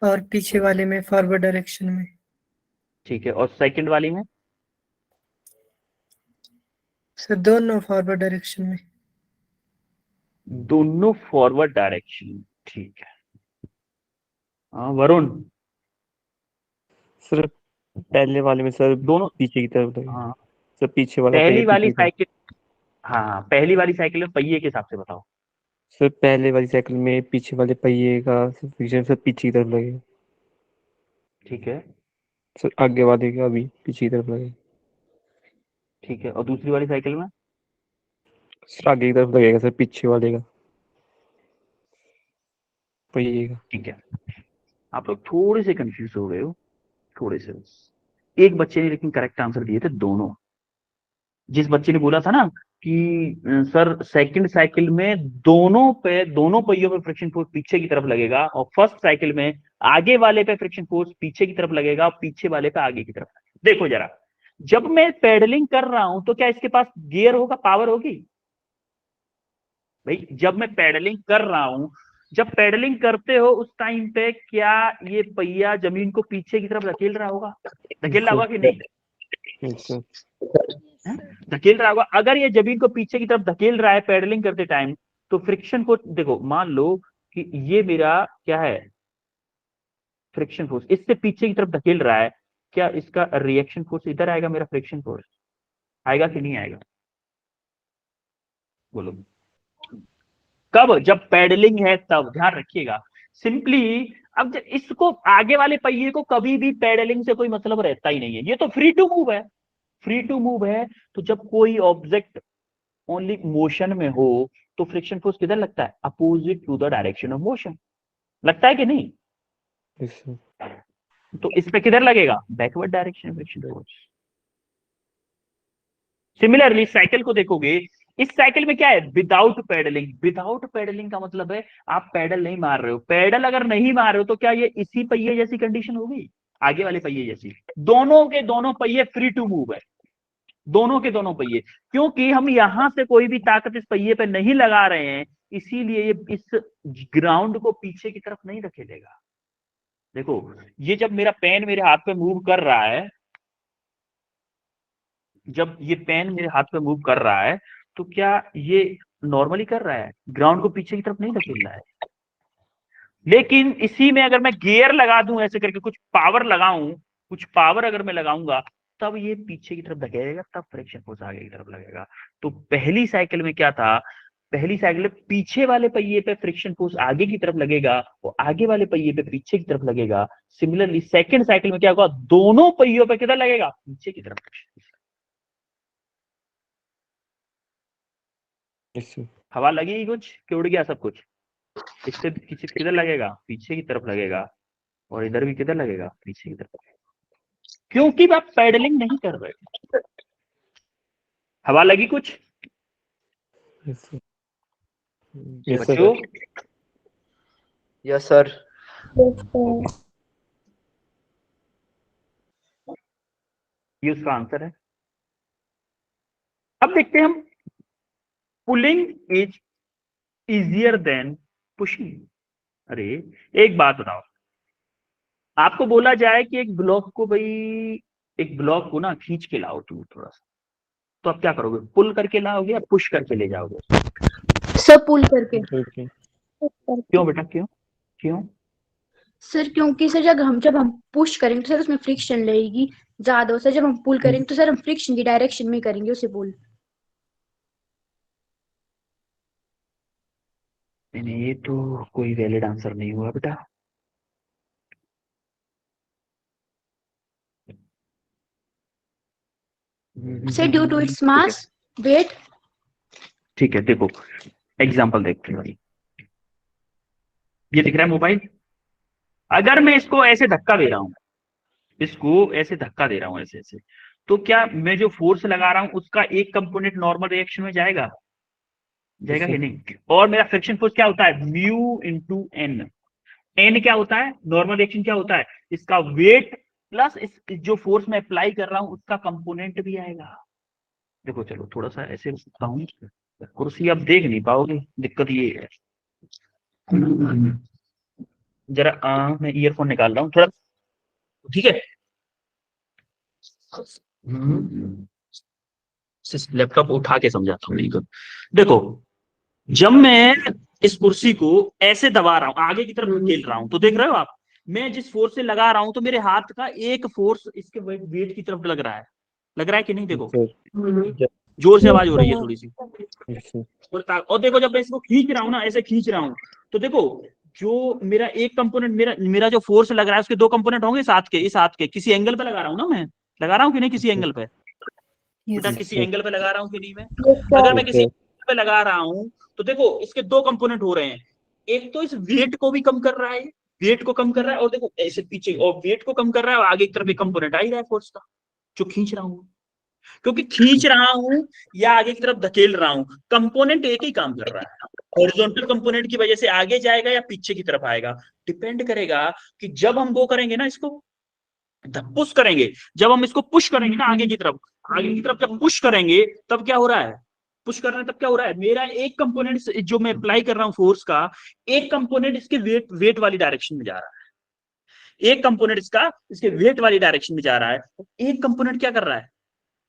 और पीछे वाले में फॉरवर्ड डायरेक्शन में। ठीक है, और सेकंड वाली में। सर दोनों फॉरवर्ड डायरेक्शन में। दोनों फॉरवर्ड डायरेक्शन। ठीक है, वरुण। सर पहले वाले में सर दोनों, पीछे की तरफ लगेगा। हाँ सर पीछे वाला पहली पहिया वाली पीछे की तरफ। साइकिल, हाँ पहली वाली साइकिल में पहिए के हिसाब से बताओ। सर पहले वाली साइकिल में पीछे वाले पहिए का फ्रिक्शन सर पीछे की तरफ लगेगा। ठीक है, सर आगे वाले का भी पीछे की तरफ लगेगा। ठीक है, और दूसरी वाली साइकिल में। सर आगे की तरफ लगेगा सर पीछे वाले का पहिए का। ठीक है, आप लोग थोड़े से कंफ्यूज हो गए हो, थोड़े से। एक बच्चे ने लेकिन करेक्ट आंसर दिए थे दोनों। जिस बच्चे ने बोला था ना कि सर सेकंड साइकिल में दोनों पहियों पे फ्रिक्शन फोर्स पीछे की तरफ लगेगा, और फर्स्ट साइकिल में आगे वाले पे फ्रिक्शन फोर्स पीछे की तरफ लगेगा और पीछे वाले पे आगे की तरफ। देखो जरा, जब मैं पेडलिंग कर रहा हूं तो क्या इसके पास गियर होगा, पावर होगी भाई। जब मैं पेडलिंग कर रहा हूं, जब पेडलिंग करते हो उस टाइम पे क्या ये पहिया जमीन को पीछे की तरफ धकेल रहा होगा, धकेल रहा होगा कि नहीं, सर धकेल रहा होगा। अगर ये जमीन को पीछे की तरफ धकेल रहा है पेडलिंग करते टाइम, तो फ्रिक्शन फोर्स देखो, मान लो कि ये मेरा क्या है, फ्रिक्शन फोर्स इससे पीछे की तरफ धकेल रहा है, क्या इसका रिएक्शन फोर्स इधर आएगा, मेरा फ्रिक्शन फोर्स आएगा कि नहीं आएगा, बोलो। कब, जब पेडलिंग है तब, ध्यान रखिएगा। सिंपली अब इसको आगे वाले पहिए को कभी भी पेडलिंग से कोई मतलब रहता ही नहीं है, ये तो फ्री टू मूव है, फ्री टू मूव है। तो जब कोई ऑब्जेक्ट ओनली मोशन में हो तो फ्रिक्शन फोर्स किधर लगता है? Opposite to the direction of motion, लगता है कि नहीं? Yes, sir. तो इस पे किधर लगेगा? Backward direction friction force. Similarly cycle को देखोगे, इस साइकिल में क्या है? Without pedalling. विदाउट पेडलिंग का मतलब है आप पैडल नहीं मार रहे हो। पैडल अगर नहीं मार रहे हो तो क्या ये इसी पहिए जैसी कंडीशन होगी, आगे वाले पहिए जैसी? दोनों के दोनों पहिए फ्री टू मूव है, दोनों के दोनों पहिए, क्योंकि हम यहां से कोई भी ताकत इस पहिए पे नहीं लगा रहे हैं, इसीलिए ये इस ग्राउंड को पीछे की तरफ नहीं धकेलेगा। देखो ये जब मेरा पेन मेरे हाथ पे मूव कर रहा है, जब ये पेन मेरे हाथ पे मूव कर रहा है तो क्या ये नॉर्मली कर रहा है? ग्राउंड को पीछे की तरफ नहीं धकेल रहा है। लेकिन इसी में अगर मैं गियर लगा दूं ऐसे करके, कुछ पावर लगाऊं, कुछ पावर अगर मैं लगाऊंगा, तब ये पीछे की तरफ धकेलेगा, तब फ्रिक्शन फोर्स आगे की तरफ लगेगा। तो पहली साइकिल में क्या था? पहली साइकिल में पीछे वाले पहिए पे फ्रिक्शन फोर्स आगे की तरफ लगेगा और आगे वाले पहिए पे पीछे की तरफ लगेगा। सिमिलरली सेकंड साइकिल में क्या होगा? दोनों पहियों पे किधर लगेगा? पीछे की तरफ। Yes, sir. हवा लगेगी कुछ कि उड़ गया सब कुछ? इससे किधर लगेगा? पीछे की तरफ लगेगा, और इधर भी किधर लगेगा? पीछे की तरफ, क्योंकि आप पैडलिंग नहीं कर रहे। हवा लगी कुछ Yes, sir. Yes, sir. बच्चों? Yes sir. ये उसका आंसर है। अब देखते हैं हम, pulling is easier than pushing. अरे एक बात बताओ, आपको बोला जाए कि एक ब्लॉक को भाई, एक ब्लॉक को ना खींच के लाओ तू थोड़ा सा, तो आप क्या करोगे? पुल करके लाओगे या पुश करके ले जाओगे? सर पुल करके। Okay. क्यों बेटा, क्यों क्यों? सर क्योंकि सर जब हम पुश करेंगे तो सर उसमें फ्रिक्शन लगेगी ज्यादा। सर जब हम पुल करेंगे तो सर हम फ्रिक्शन की डायरेक्शन में करेंगे उसे पुल। नहीं, ये तो कोई वैलिड आंसर नहीं हुआ बेटा। Sir due to its mass weight. ठीक है, देखो एग्जांपल देखते हैं। ये दिख रहा है मोबाइल, अगर मैं इसको ऐसे धक्का दे रहा हूं, इसको ऐसे धक्का दे रहा हूं ऐसे ऐसे, तो क्या मैं जो फोर्स लगा रहा हूं उसका एक कंपोनेंट नॉर्मल रिएक्शन में जाएगा? जाएगा कि नहीं? और मेरा फ्रिक्शन फोर्स क्या होता है? Mu into N. एन क्या होता है? नॉर्मल रिएक्शन क्या होता है? इसका वेट प्लस इस जो फोर्स मैं अप्लाई कर रहा हूं उसका कंपोनेंट भी आएगा। देखो चलो थोड़ा सा ऐसे रखता हूं, कुर्सी आप देख नहीं पाओगे, दिक्कत ये है। जरा मैं ईयरफोन निकाल रहा हूँ थोड़ा, ठीक है? लैपटॉप उठा के समझाता हूँ। नहीं कर, देखो जब मैं इस कुर्सी को ऐसे दबा रहा हूं, आगे की तरफ खेल रहा हूं, तो देख रहे हो आप, मैं जिस फोर्स से लगा रहा हूं तो मेरे हाथ का एक फोर्स इसके वेट की तरफ लग रहा है कि नहीं? देखो Sir. जोर से आवाज हो रही है थोड़ी सी। Yes, sir. और देखो जब मैं इसको खींच रहा हूं ना, ऐसे खींच रहा हूं, तो देखो जो मेरा एक कंपोनेंट, मेरा जो फोर्स लग रहा है उसके दो कंपोनेंट होंगे इस हाथ के किसी एंगल पे लगा रहा हूं ना, मैं लगा रहा हूं कि नहीं किसी एंगल पे? बेटा किसी एंगल पे लगा रहा हूं कि नहीं मैं? अगर मैं किसी एंगल पे लगा रहा हूं तो देखो इसके दो कंपोनेंट हो रहे हैं, एक तो इस वेट को भी कम कर रहा है, वेट को कम कर रहा है, और देखो ऐसे पीछे और वेट को कम कर रहा है, और आगे की तरफ एक कंपोनेंट आ ही रहा है फोर्स का जो खींच रहा हूं। क्योंकि खींच रहा हूं या आगे की तरफ धकेल रहा हूं, कंपोनेंट एक ही काम कर रहा है। हॉरिजॉन्टल कंपोनेंट की वजह से आगे जाएगा या पीछे की तरफ आएगा, डिपेंड करेगा कि जब हम वो करेंगे ना, इसको पुश करेंगे, जब हम इसको पुश करेंगे ना आगे की तरफ जब पुश करेंगे तब क्या हो रहा है? पुश कर रहे हैं तब क्या हो रहा है? मेरा एक कंपोनेंट जो मैं अप्लाई कर रहा हूं फोर्स का, एक कंपोनेंट इसके वेट वाली डायरेक्शन में जा रहा है, एक कंपोनेंट इसके वेट वाली डायरेक्शन में जा रहा है, एक कंपोनेंट क्या कर रहा है?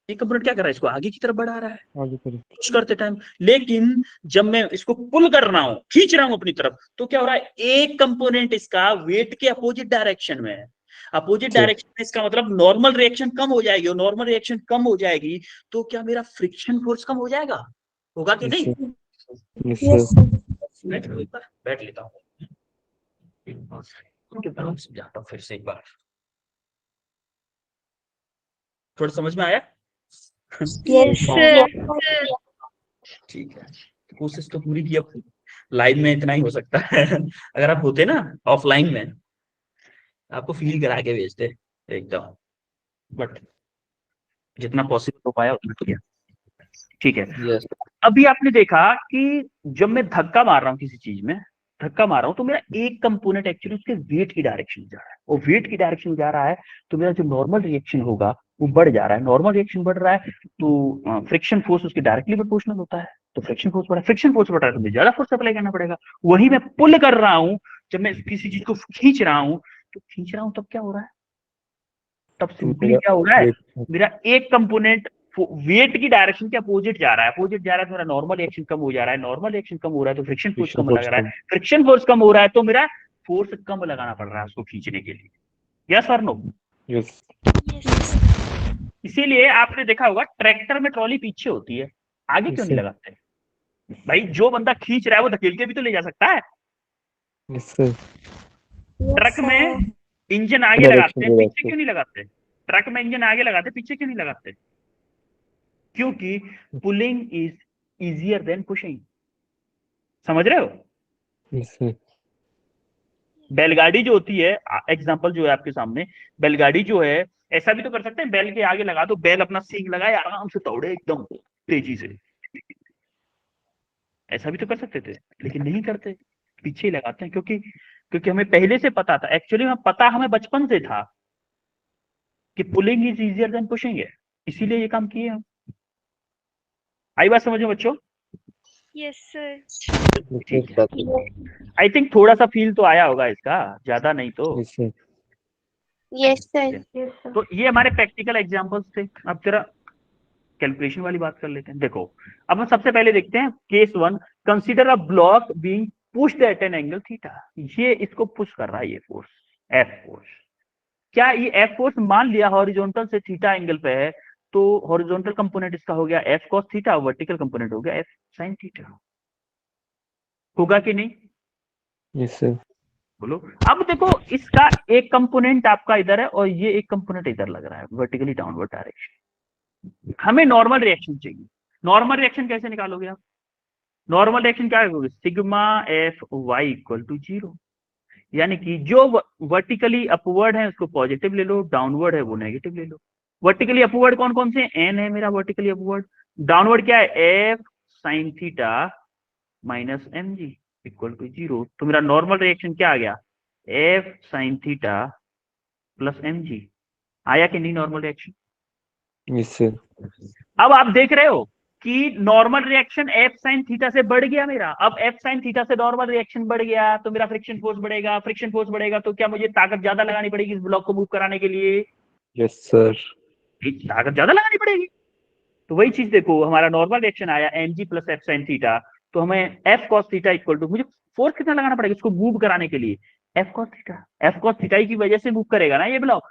एक कंपोनेंट क्या कर रहा है? इसको आगे की तरफ बढ़ा रहा है आगे करें. पुश करते टाइम। लेकिन जब मैं इसको पुल कर रहा हूं, खींच रहा हूं अपनी तरफ, तो क्या हो रहा है? एक कंपोनेंट इसका वेट के अपोजिट डायरेक्शन में है। अपोजिट डायरेक्शन में इसका मतलब नॉर्मल रिएक्शन कम हो जाएगी, और नॉर्मल रिएक्शन कम हो जाएगी तो क्या मेरा फ्रिक्शन फोर्स कम हो जाएगा? होगा कि नहीं? Yes, sir. बैठ लेता हूँ। समझाता हूँ फिर से एक बार, थोड़ा समझ में आया? Yes sir. ठीक है, कोशिश तो पूरी की। अब लाइव में इतना ही हो सकता है अगर आप होते ना ऑफलाइन में, आपको फील करा के भेजते एकदम, बट जितना पॉसिबल हो पाया उतना किया। ठीक है, यस अभी आपने देखा कि जब मैं धक्का मार रहा हूँ किसी चीज में, धक्का मार रहा हूँ, तो मेरा एक कंपोनेंट एक्चुअली उसके वेट की डायरेक्शन में जा रहा है, और वेट की डायरेक्शन में जा रहा है तो मेरा जो नॉर्मल रिएक्शन होगा वो बढ़ जा रहा है। नॉर्मल रिएक्शन बढ़ रहा है तो फ्रिक्शन फोर्स उसके डायरेक्टली प्रोपोर्शनल होता है, तो फ्रिक्शन फोर्स बढ़ा, फ्रिक्शन फोर्स बढ़ रहा है तो मुझे ज्यादा फोर्स अप्लाई करना पड़ेगा। वही मैं पुल कर रहा हूँ, जब मैं किसी चीज को खींच रहा हूँ, तो खींच रहा हूँ तब क्या हो रहा है, तब सिंपली क्या हो रहा है, मेरा एक कंपोनेंट वेट की डायरेक्शन के अपोजिट जा रहा है, अपोजिट जा रहा है तो मेरा नॉर्मल रिएक्शन कम हो जा रहा है, नॉर्मल रिएक्शन कम हो रहा है तो फ्रिक्शन फोर्स कम लग रहा है, फ्रिक्शन फोर्स कम हो रहा है तो मेरा फोर्स कम लगाना पड़ रहा है उसको खींचने के लिए। यस और नो? यस इसीलिए आपने देखा होगा ट्रैक्टर में ट्रॉली पीछे होती है, आगे क्यों नहीं लगाते भाई? जो बंदा खींच रहा है वो धकेल के भी तो ले जा सकता है। Yes sir. ट्रक में इंजन आगे लगाते हैं, पीछे क्यों नहीं लगाते? ट्रक में इंजन आगे लगाते, पीछे क्यों नहीं लगाते? क्योंकि pulling is easier than pushing. समझ रहे हो? Yes sir. बैलगाड़ी जो होती है, एग्जांपल जो है आपके सामने, बैलगाड़ी जो है, ऐसा भी तो कर सकते हैं, बैल के आगे लगा दो, बैल अपना सींग लगाए आराम से दौड़े एकदम तेजी से, ऐसा भी तो कर सकते थे, लेकिन नहीं करते, पीछे ही लगाते हैं। क्योंकि हमें पहले से पता था, एक्चुअली हमें पता, हमें बचपन से था कि pulling is easier than pushing है, इसीलिए ये काम किए हम। आई बात समझ में बच्चों? Yes sir. ठीक है, आई थिंक थोड़ा सा फील तो आया होगा इसका, ज्यादा नहीं तो। Yes sir. Yes sir. तो ये हमारे प्रैक्टिकल एग्जांपल्स थे। अब जरा कैलकुलेशन वाली बात कर लेते हैं। देखो, अब हम सबसे पहले देखते हैं case 1, consider a block being pushed at an angle theta. ये इसको पुश कर रहा है, ये फोर्स एफ फोर्स। क्या ये एफ फोर्स मान लिया हॉरिजॉन्टल से थीटा एंगल पे है, तो हॉरिजॉन्टल कंपोनेंट इसका हो गया F cos theta, vertical component हो गया एफ साइन थीटा। होगा कि नहीं? Yes sir. बोलो। अब देखो, इसका एक कंपोनेंट आपका इधर है और ये एक कंपोनेंट इधर लग रहा है, वर्टिकली डाउनवर्ड डायरेक्शन। हमें नॉर्मल रिएक्शन चाहिए। नॉर्मल रिएक्शन कैसे निकालोगे आप? नॉर्मल रिएक्शन क्या होगी? Sigma F Y equal to 0, यानी कि जो वर्टिकली अपवर्ड है उसको पॉजिटिव ले लो, डाउनवर्ड है वो नेगेटिव ले लो। वर्टिकली अपवर्ड कौन कौन से? एन है मेरा वर्टिकली अपवर्ड। डाउनवर्ड क्या है? F sine theta minus M G equal to 0। तो मेरा नॉर्मल रिएक्शन क्या आ गया? F sine theta plus M G. आया कि नहीं नॉर्मल रिएक्शन? Yes sir. अब आप देख रहे हो कि normal reaction F sine theta से बढ़ गया मेरा। अब एफ साइन थीटा से नॉर्मल रिएक्शन बढ़ गया तो मेरा फ्रिक्शन फोर्स बढ़ेगा। फ्रिक्शन फोर्स बढ़ेगा तो क्या मुझे ताकत ज्यादा लगानी पड़ेगी इस ब्लॉक को मूव कराने के लिए? Yes sir. ताकत ज्यादा लगानी पड़ेगी। तो वही चीज देखो, हमारा नॉर्मल रिएक्शन आया M G plus F sine theta, तो हमें F cos theta equal to, मुझे फोर्स कितना लगाना पड़ेगा इसको मूव कराने के लिए? F cos theta. F cos theta की वजह से मूव करेगा ना ये block,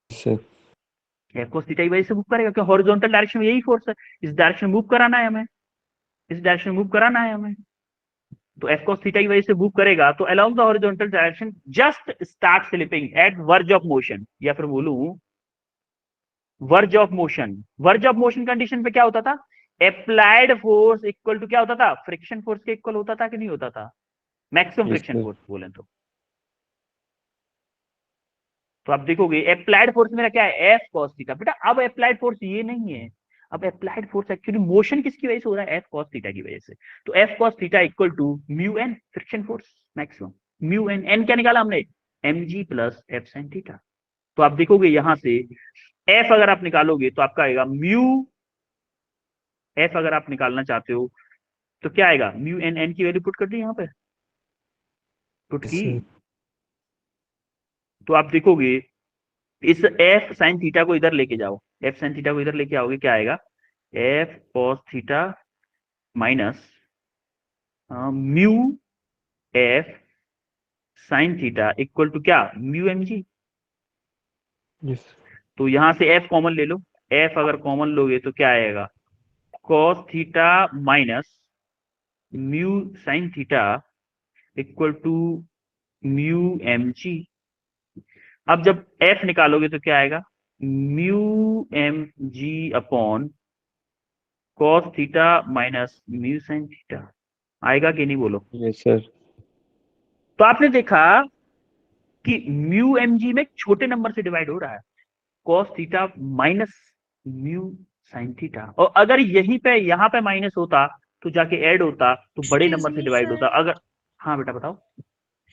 sir. F cos theta की वजह से मूव करेगा, क्योंकि हॉरिजॉन्टल डायरेक्शन में यही फोर्स है, इस डायरेक्शन में मूव कराना है हमें, इस डायरेक्शन में मूव कराना है हमें। तो एफ कॉस थीटा की वजह से मूव करेगा, तो along the horizontal direction just start slipping at verge of motion, या फिर बोलूं verge of motion. Verge of motion condition पे क्या होता था? अप्लाइड फोर्स इक्वल टू क्या होता था? फ्रिक्शन फोर्स के इक्वल होता था कि नहीं होता था? Maximum Yes, friction sir. Force बोले तो आप देखोगे अप्लाइड फोर्स मेरा क्या है? F cos theta. बेटा अब अप्लाइड फोर्स ये नहीं है, अब अप्लाइड फोर्स एक्चुअली मोशन किसकी वजह से हो रहा है? एफ कॉस थीटा की वजह से। तो F cos theta equal to mu N friction force maximum. Mu N, N क्या निकाला हमने? M G plus F sine theta. तो आप देखोगे यहां से एफ अगर आप निकालोगे तो आपका आएगा म्यू, एफ अगर आप निकालना चाहते हो तो क्या आएगा? म्यू एन, एन की वैल्यू पुट कर दी यहाँ पे, पुट Yes, की। sir. तो आप देखोगे इस एफ साइन थीटा को इधर लेके जाओ, एफ साइन थीटा को इधर लेके आओगे, क्या आएगा? F cos theta minus mu F sine theta equal to क्या? Mu M G. Yes. तो यहां से एफ कॉमन ले लो, एफ अगर कॉमन लोगे तो क्या आएगा? Cos theta minus mu sine theta equal to mu M G. अब जब एफ निकालोगे तो क्या आएगा, mu M G upon cos theta minus mu sine theta. आएगा कि नहीं बोलो। Yes sir. तो आपने देखा कि म्यू एम जी में एक छोटे नंबर से डिवाइड हो रहा है, cos theta minus mu sine theta. और अगर यहीं पे यहाँ पे माइनस होता तो जाके ऐड होता तो बड़े Excuse नंबर से me, डिवाइड sir. होता। अगर, हाँ बेटा बताओ।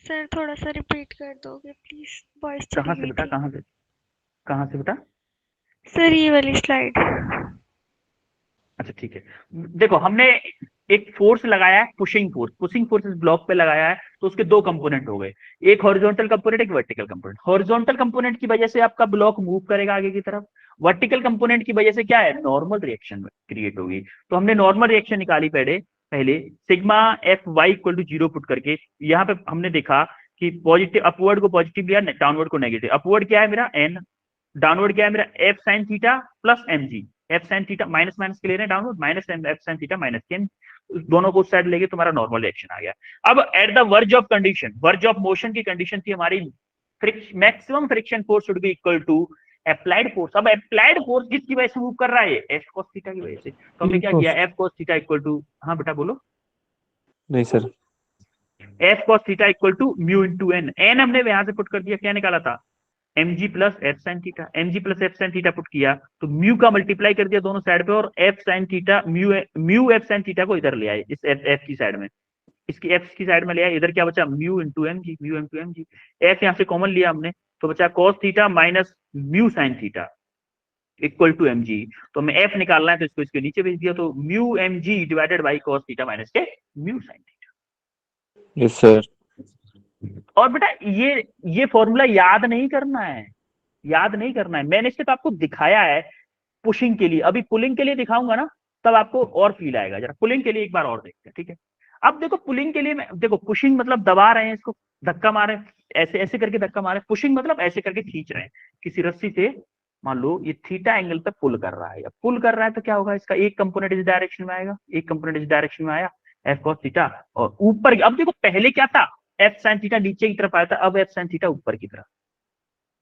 सर थोड़ा सा रिपीट कर दोगे प्लीज, वॉइस कहाँ चली से गई बेटा, थी। कहाँ से, कहाँ से बेटा? सर ये वाली स्लाइड। अच्छा ठीक है, देखो हमने एक फोर्स लगाया है, पुशिंग फोर्स इस ब्लॉक पे लगाया है, तो उसके दो कंपोनेंट हो गए, एक हॉरिजॉन्टल कंपोनेंट, एक वर्टिकल कंपोनेंट। हॉरिजॉन्टल कंपोनेंट की वजह से आपका ब्लॉक मूव करेगा आगे की तरफ, वर्टिकल कंपोनेंट की वजह से क्या है, नॉर्मल रिएक्शन क्रिएट होगी। तो हमने नॉर्मल रिएक्शन निकाली पहले sigma F Y equal to 0 put करके। यहाँ पे हमने देखा कि पॉजिटिव अपवर्ड को पॉजिटिव लिया, डाउनवर्ड को नेगेटिव। अपवर्ड क्या है मेरा एन, डाउनवर्ड क्या है मेरा F sine theta plus M G. F sine theta minus minus के ले रहे हैं downward, minus F sine theta minus के, दोनों को उस साइड लेके तुम्हारा नॉर्मल रिएक्शन आ गया। अब at the verge of condition, verge of motion की कंडीशन थी हमारी, maximum friction force should be equal to applied force. अब अप्लाइड फोर्स जिसकी वजह से मूव कर रहा है एफ कॉस थीटा की वजह से, तो हमने क्या किया, F cos theta equal to, हाँ बेटा बोलो। नहीं सर। F cos theta equal to mu into N, N हमने यहां से पुट कर दिया, क्या निकाला था, mg plus F sine theta. mg plus F sine theta put किया तो म्यू का मल्टीप्लाई कर दिया दोनों साइड पे, और F sine theta mu F sine theta को इधर ले आए, इस एफ की साइड में, इसकी एफ की साइड में ले आए, इधर क्या बचा, mu into M G, mu into M G. F यहाँ से कॉमन लिया हमने तो बचा cos theta minus mu sine theta equal to M G. तो हमें एफ निकालना है तो इसको इसके नीचे भेज दिया, तो mu M G divided by cos theta minus के mu sine theta. Yes sir. और बेटा ये फॉर्मूला याद नहीं करना है, याद नहीं करना है, मैंने सिर्फ आपको दिखाया है पुशिंग के लिए। अभी पुलिंग के लिए दिखाऊंगा ना तब आपको और फील आएगा। जरा पुलिंग के लिए एक बार और देखते हैं, ठीक है। अब देखो पुलिंग के लिए देखो पुशिंग मतलब दबा रहे हैं इसको, धक्का मारे, ऐसे ऐसे करके धक्का मारे। पुशिंग मतलब ऐसे करके खींच रहे हैं किसी रस्सी से, मान लो ये थीटा एंगल पे पुल कर रहा है, या पुल कर रहा है तो क्या होगा, इसका एक कंपोनेंट इस डायरेक्शन में आएगा, एक कंपोनेंट इस डायरेक्शन में आया एफ कॉस थीटा, और ऊपर अब देखो पहले क्या था, एफ साइन थीटा नीचे की तरफ आया था, अब एफ साइन थीटा ऊपर की तरफ।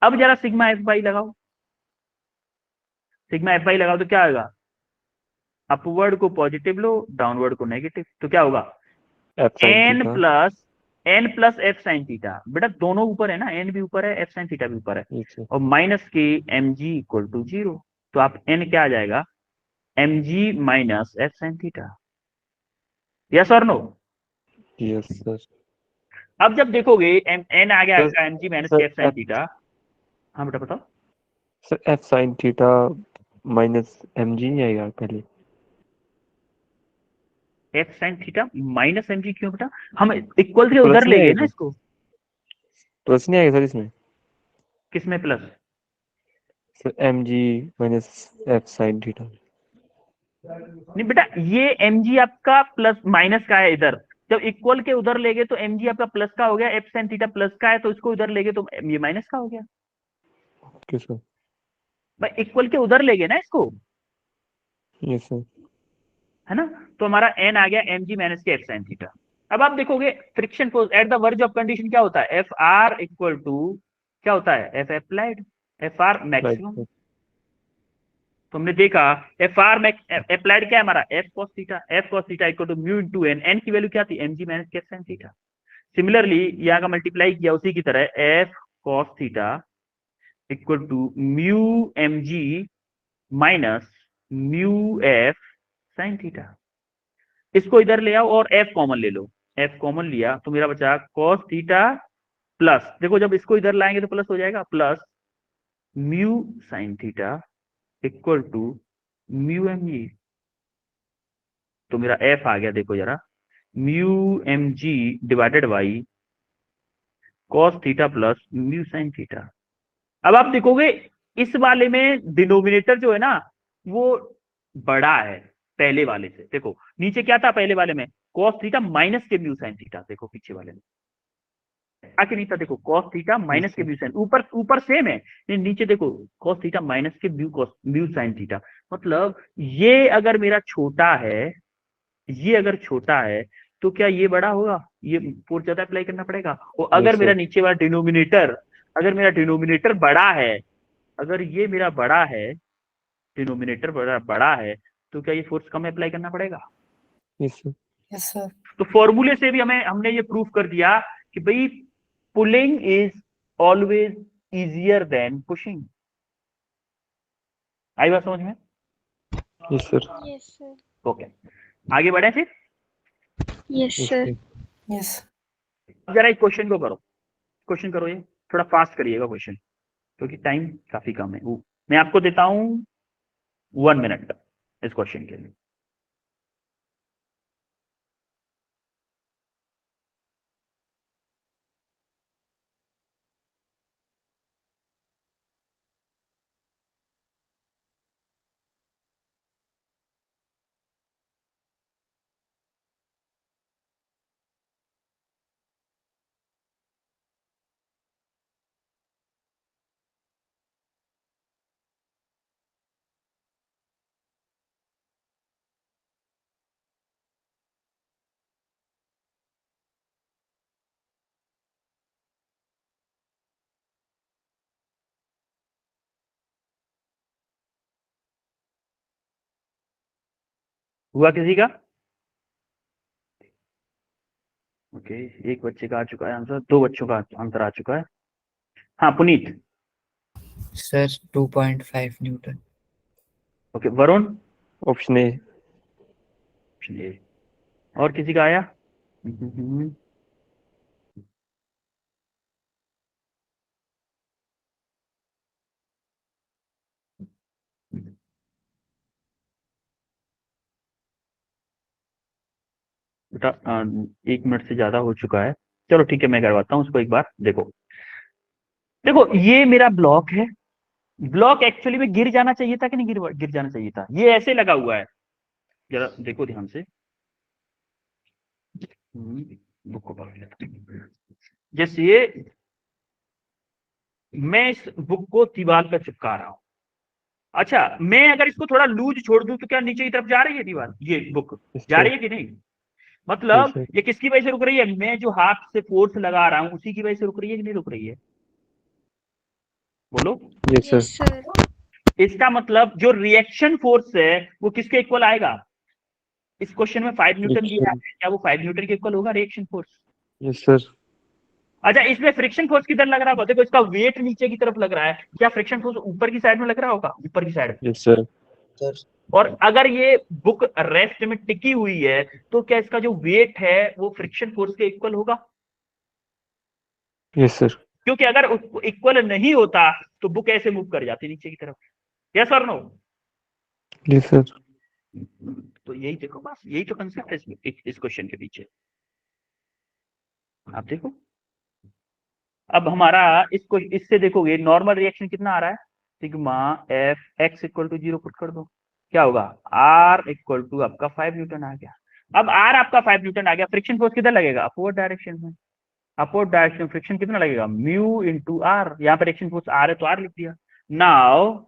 अब जरा सिग्मा एफ वाई लगाओ, सिग्मा एफ वाई लगाओ तो क्या आएगा, अपवर्ड को पॉजिटिव लो, डाउनवर्ड को नेगेटिव, तो क्या होगा N plus F sine theta. बेटा दोनों ऊपर है ना, एन भी ऊपर है, एफ साइन थीटा भी ऊपर है, और माइनस के एम जी इक्वल टू 0। तो आप एन क्या आ जाएगा, M G minus F sine theta. Yes और नो? Yes sir. अब जब देखोगे एन आ गया sir, M G minus sir, F sine theta. हाँ बेटा बताओ। Sir F sine theta minus M G नहीं आएगा पहले? F sine theta minus M G क्यों बेटा, हम इक्वल से प्लस उधर ले नहीं गए आएगा? ना इसको। प्लस नहीं आएगा सर इसमें? किसमें plus? Sir M G minus F sine theta. नहीं बेटा ये एम जी आपका प्लस माइनस का है इधर, जब इक्वल के उधर ले गए तो एम जी आपका प्लस का हो गया, एफ साइन थीटा प्लस का है तो इसको उधर ले गए तो ये माइनस का हो गया। Okay sir. भाई इक्वल के उधर ले गए ना इसको, यस सर। है ना। तो हमारा एन आ गया एम जी माइनस के एफ साइन थीटा। अब आप देखोगे friction force at the verge of condition क्या होता है, एफ आर इक्वल टू क्या होता है, F applied, F R maximum. तो हमने देखा एफ आर अप्लाइड क्या है हमारा, F cos theta equal to mu into N, N की वैल्यू क्या थी, एम जी माइनस के एफ साइन थीटा। सिमिलरली यहाँ का मल्टीप्लाई किया उसी की तरह, F cos theta equal to mu M G minus mu F sine theta. इसको इधर ले आओ और एफ कॉमन ले लो, एफ कॉमन लिया तो मेरा बचा कॉस थीटा प्लस, देखो जब इसको इधर लाएंगे तो प्लस हो जाएगा, plus mu sine theta equal to mu M G. तो मेरा एफ आ गया, देखो जरा, mu M G divided by cos theta plus mu sine theta. अब आप देखोगे इस वाले में डिनोमिनेटर जो है ना वो बड़ा है पहले वाले से। देखो नीचे क्या था पहले वाले में, कॉस थीटा माइनस के म्यू साइन थीटा, देखो पीछे वाले में आके नहीं था, देखो कॉस थीटा माइनस के म्यू साइन, ऊपर सेम है, नीचे देखो कॉस थीटा माइनस के म्यू साइन थीटा। मतलब ये अगर मेरा छोटा है, ये अगर छोटा है तो क्या ये बड़ा होगा, ये फोर्स ज्यादा अप्लाई करना पड़ेगा। और अगर Yes, मेरा sir. नीचे वाला डिनोमिनेटर, अगर मेरा डिनोमिनेटर बड़ा है, अगर ये मेरा बड़ा है, डिनोमिनेटर बड़ा है, तो क्या ये फोर्स कम अप्लाई करना पड़ेगा? Yes, sir. Yes sir. तो फॉर्मूले से भी हमने ये प्रूफ कर दिया कि भाई pulling is always easier than pushing. आई बात समझ में? Yes, sir. Yes sir, okay, आगे बढ़े फिर। Yes Yes, sir. sir. Yes जरा इस क्वेश्चन को करो, क्वेश्चन करो, ये थोड़ा फास्ट करिएगा क्वेश्चन, क्योंकि टाइम काफी कम है। मैं आपको देता हूं 1 मिनट इस क्वेश्चन के लिए। हुआ किसी का? ओके, एक बच्चे का आ चुका है आंसर, 2 बच्चों का आंसर आ चुका है। हाँ Puneet. Sir 2.5 Newton. Okay, Varun. Option A. Option A. और किसी का आया? बेटा 1 मिनट से ज्यादा हो चुका है। चलो ठीक है, मैं करवाता हूँ उसको एक बार। देखो देखो, ये मेरा ब्लॉक है। ब्लॉक एक्चुअली में गिर जाना चाहिए था कि नहीं गिर जाना चाहिए था? ये ऐसे लगा हुआ है, जरा देखो ध्यान से। बुक को पकड़ लेता हूं। जैसे ये मैं इस बुक को दीवार पर चिपका रहा हूं। अच्छा, मैं अगर इसको थोड़ा लूज छोड़ दूं तो क्या नीचे की तरफ जा रही है दीवार? ये बुक Yes, जा sir. रही है कि नहीं? मतलब Yes, sir. ये किसकी वजह से रुक रही है? मैं जो हाथ से फोर्स लगा रहा हूं उसी की वजह से रुक रही है कि नहीं रुक रही है? बोलो। Yes, sir. Yes sir. इसका मतलब जो रिएक्शन फोर्स है वो किसके इक्वल आएगा? इस क्वेश्चन में 5 न्यूटन Yes, दिया sir. है, क्या वो 5 न्यूटन के इक्वल होगा रिएक्शन फोर्स? Yes, sir. अच्छा, इसमें फ्रिक्शन फोर्स किधर लग रहा होगा? देखो इसका वेट नीचे की तरफ लग रहा है, क्या फ्रिक्शन फोर्स ऊपर की साइड में लग रहा होगा? ऊपर की साइड में। Yes, sir. सर और अगर ये बुक रेस्ट में टिकी हुई है तो क्या इसका जो वेट है वो फ्रिक्शन फोर्स के इक्वल होगा? Yes, sir. क्योंकि अगर इक्वल नहीं होता तो बुक ऐसे मूव कर जाती नीचे की तरफ। यस और नो? Yes, sir. तो यही देखो, बस यही तो कंसेप्ट है इस क्वेश्चन के पीछे। आप देखो, अब हमारा इसको इससे देखोगे नॉर्मल रिएक्शन कितना आ रहा है? Sigma F X equal to 0 put कर दो, क्या होगा? आर इक्वल टू आपका 5 न्यूटन आ गया। अब आर आपका 5 न्यूटन आ गया, फ्रिक्शन फोर्स किधर लगेगा? अपवर्ड डायरेक्शन में। अपवर्ड डायरेक्शन फ्रिक्शन कितना लगेगा? Mu into R. यहाँ पर रिएक्शन फोर्स आर है तो आर लिख दिया। नाउ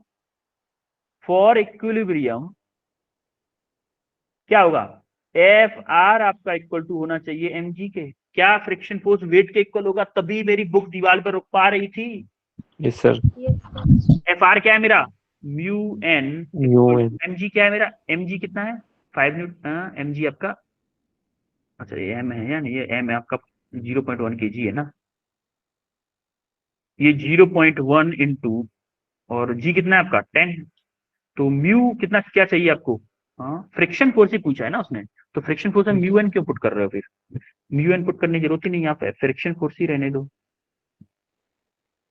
फॉर इक्विलिब्रियम क्या होगा? एफ आर आपका इक्वल टू होना चाहिए एम जी के। क्या फ्रिक्शन फोर्स वेट के इक्वल होगा? तभी मेरी बुक दीवार पर रुक पा रही थी। Yes, sir. एफ आर क्या है मेरा? Mu N. Mu n. M G क्या है मेरा? एम जी कितना है? 5 न्यूटन। एम जी आपका, अच्छा ये एम है या नहीं? ये एम है आपका 0.1 kg है ना? ये 0.1 इंटू, और जी कितना है आपका? 10। तो म्यू कितना क्या चाहिए आपको? हाँ, फ्रिक्शन फोर्स ही पूछा है ना उसने, तो फ्रिक्शन फोर्स में म्यू एन क्यों पुट कर रहे हो? फिर म्यू एन पुट करने की जरूरत ही नहीं, यहाँ पे फ्रिक्शन फोर्स ही रहने दो।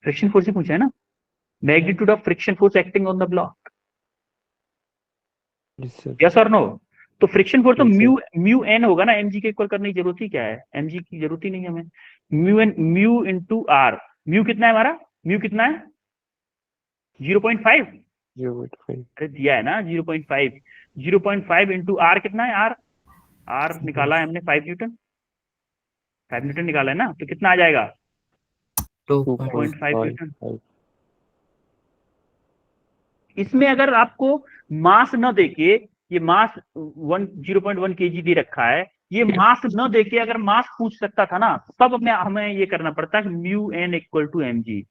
फ्रिक्शन फोर्स ही पूछा है ना, magnitude of friction force acting on the block. Yes, sir. Yes और नो? तो फ्रिक्शन फोर्स तो Yes, sir. म्यू एन होगा ना, एमजी के इक्वल करने की जरूरत ही क्या है? एमजी की जरूरत ही नहीं है हमें। Mu N, mu into R. Mu कितना है हमारा? म्यू कितना है? 0.5। 0.5. अरे दिया है ना 0.5। 0.5 इंटू आर कितना है? आर आर निकाला है हमने 5 न्यूटन। 5 न्यूटन निकाला है ना, तो कितना आ जाएगा? 2.5 न्यूटन। 2.5. इसमें अगर आपको मास न देके, ये मास 0.1 kg दे रखा है, ये मास न देके अगर मास पूछ सकता था ना, तब हमें ये करना पड़ता है mu N equal to M G,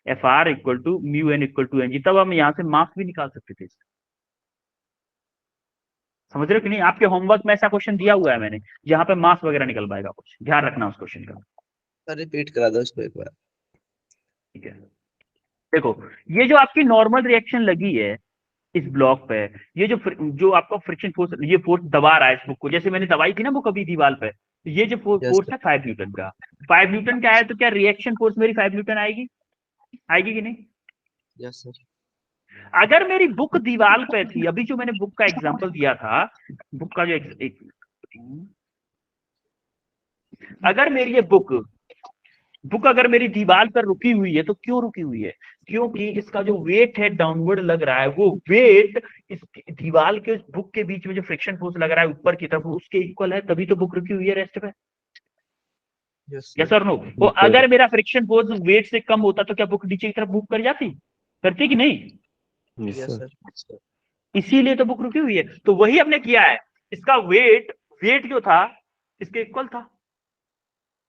F R equal to mu N equal to M G, तब हम यहाँ से मास भी निकाल सकते थे। समझ रहे हो कि नहीं? आपके होमवर्क में ऐसा क्वेश्चन दिया हुआ है मैंने, जहां पे मास वगैरह निकल पाएगा, कुछ ध्यान रखना उस क्वेश्चन का। सर रिपीट करा दो इसको एक बार। ठीक है, देखो ये जो आपकी नॉर्मल रिएक्शन लगी है इस ब्लॉक पे, ये जो आपका फ्रिक्शन फोर्स, ये फोर्स दबा रहा है इस बुक को, जैसे मैंने दबाई थी ना बुक अभी दीवार पे, तो ये जो Yes, फोर्स sir. है 5 न्यूटन का, 5 न्यूटन का है, तो क्या रिएक्शन फोर्स मेरी 5 न्यूटन आएगी? आएगी कि नहीं? Yes sir. अगर मेरी बुक दीवार पे थी, अभी जो मैंने बुक का एग्जांपल दिया था, बुक का जो अगर मेरी ये बुक अगर मेरी दीवार पर रुकी हुई है, तो क्यों रुकी हुई है? क्योंकि इसका जो वेट है डाउनवर्ड लग रहा है, वो वेट इस दीवार के उस बुक के बीच में जो फ्रिक्शन फोर्स लग रहा है ऊपर की तरफ, उसके इक्वल है, तभी तो बुक रुकी हुई है रेस्ट पे। यस यस और नो? वो बिल्कुल। अगर मेरा फ्रिक्शन फोर्स वेट से कम होता तो क्या बुक नीचे की तरफ मूव कर जाती? करती कि नहीं? Yes yes sir. सर। इसीलिए तो बुक रुकी हुई है। तो वही हमने किया है, इसका वेट जो था इसके इक्वल था।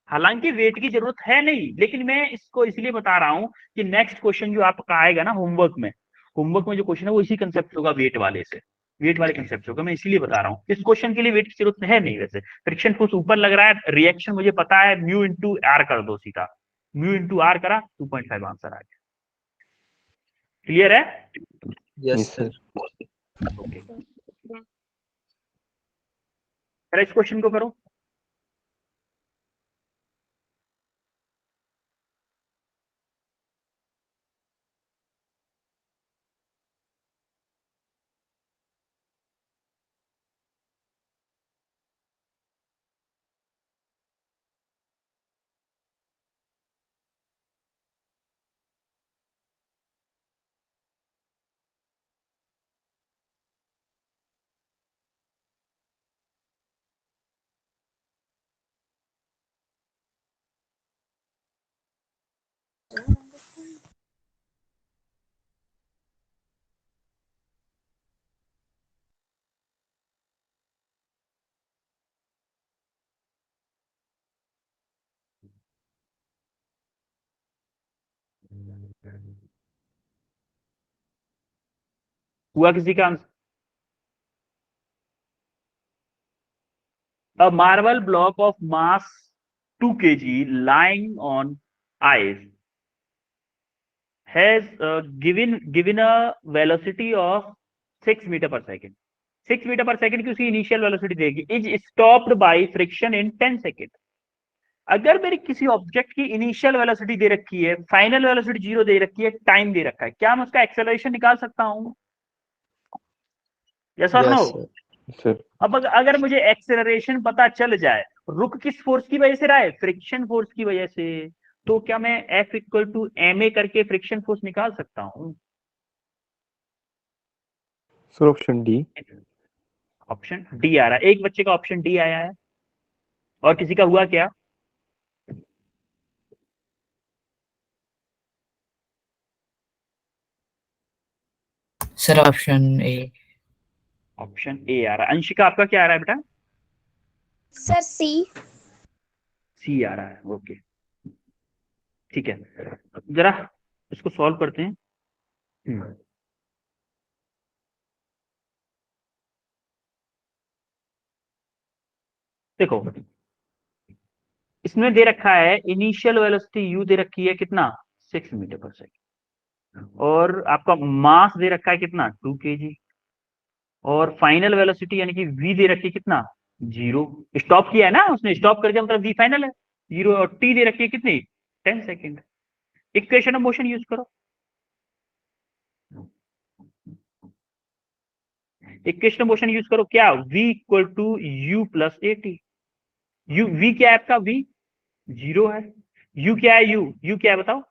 हालांकि वेट की जरूरत है नहीं, लेकिन मैं इसको इसलिए बता रहा हूं कि नेक्स्ट क्वेश्चन जो आपका आएगा ना होमवर्क में जो क्वेश्चन है वो इसी कंसेप्ट होगा, वेट वाले कंसेप्ट होगा। मैं इसलिए बता रहा हूँ, इस क्वेश्चन के लिए वेट की जरूरत है नहीं। वैसे फ्रिक्शन फोर्स ऊपर लग रहा है, रिएक्शन मुझे पता है, म्यू इंटू आर कर दो सीधा, म्यू इंटू आर करा, 2.5 आंसर आ गया। क्लियर है? Yes yes sir. Sir. Okay, इस क्वेश्चन को करो। हुआ किसी का answer? A marble block of mass 2 kg lying on ice has given a velocity of 6 meter per second. 6 meter per second की उसकी इनिशियल वेलोसिटी देगी, is stopped by friction in 10 second. अगर मेरी किसी ऑब्जेक्ट की इनिशियल वेलोसिटी दे रखी है, फाइनल वेलोसिटी 0 दे रखी है, टाइम दे रखा है, क्या मैं उसका एक्सेलरेशन निकाल सकता हूं? यस और नो? Yes sir. सर अब अगर मुझे एक्सेलरेशन पता चल जाए, रुक किस फोर्स की वजह से रहा है? फ्रिक्शन फोर्स की वजह से, तो क्या मैं F equal to M A करके फ्रिक्शन फोर्स निकाल सकता हूं? Sir option D. Option D आ रहा है, एक बच्चे का ऑप्शन डी आया है, और किसी का हुआ क्या? Sir option A. Option A आ रहा है। अंशिका आपका क्या आ रहा है बेटा? सर सी। सी आ रहा है, ओके ठीक है। जरा इसको सॉल्व करते हैं। देखो इसमें दे रखा है इनिशियल वेलोसिटी u दे रखी है कितना? 6 मीटर पर सेकेंड, और आपका मास दे रखा है कितना? 2 kg, और फाइनल वेलोसिटी यानी कि v दे रखी है कितना? 0। स्टॉप किया है ना उसने, स्टॉप कर दिया मतलब v फाइनल है 0, और t दे रखी है कितनी? 10 second. Equation of motion use करो, इक्वेशन ऑफ मोशन यूज करो, क्या? v equal to u plus A T. u v क्या है आपका? v 0 है। u क्या है? u क्या है बताओ?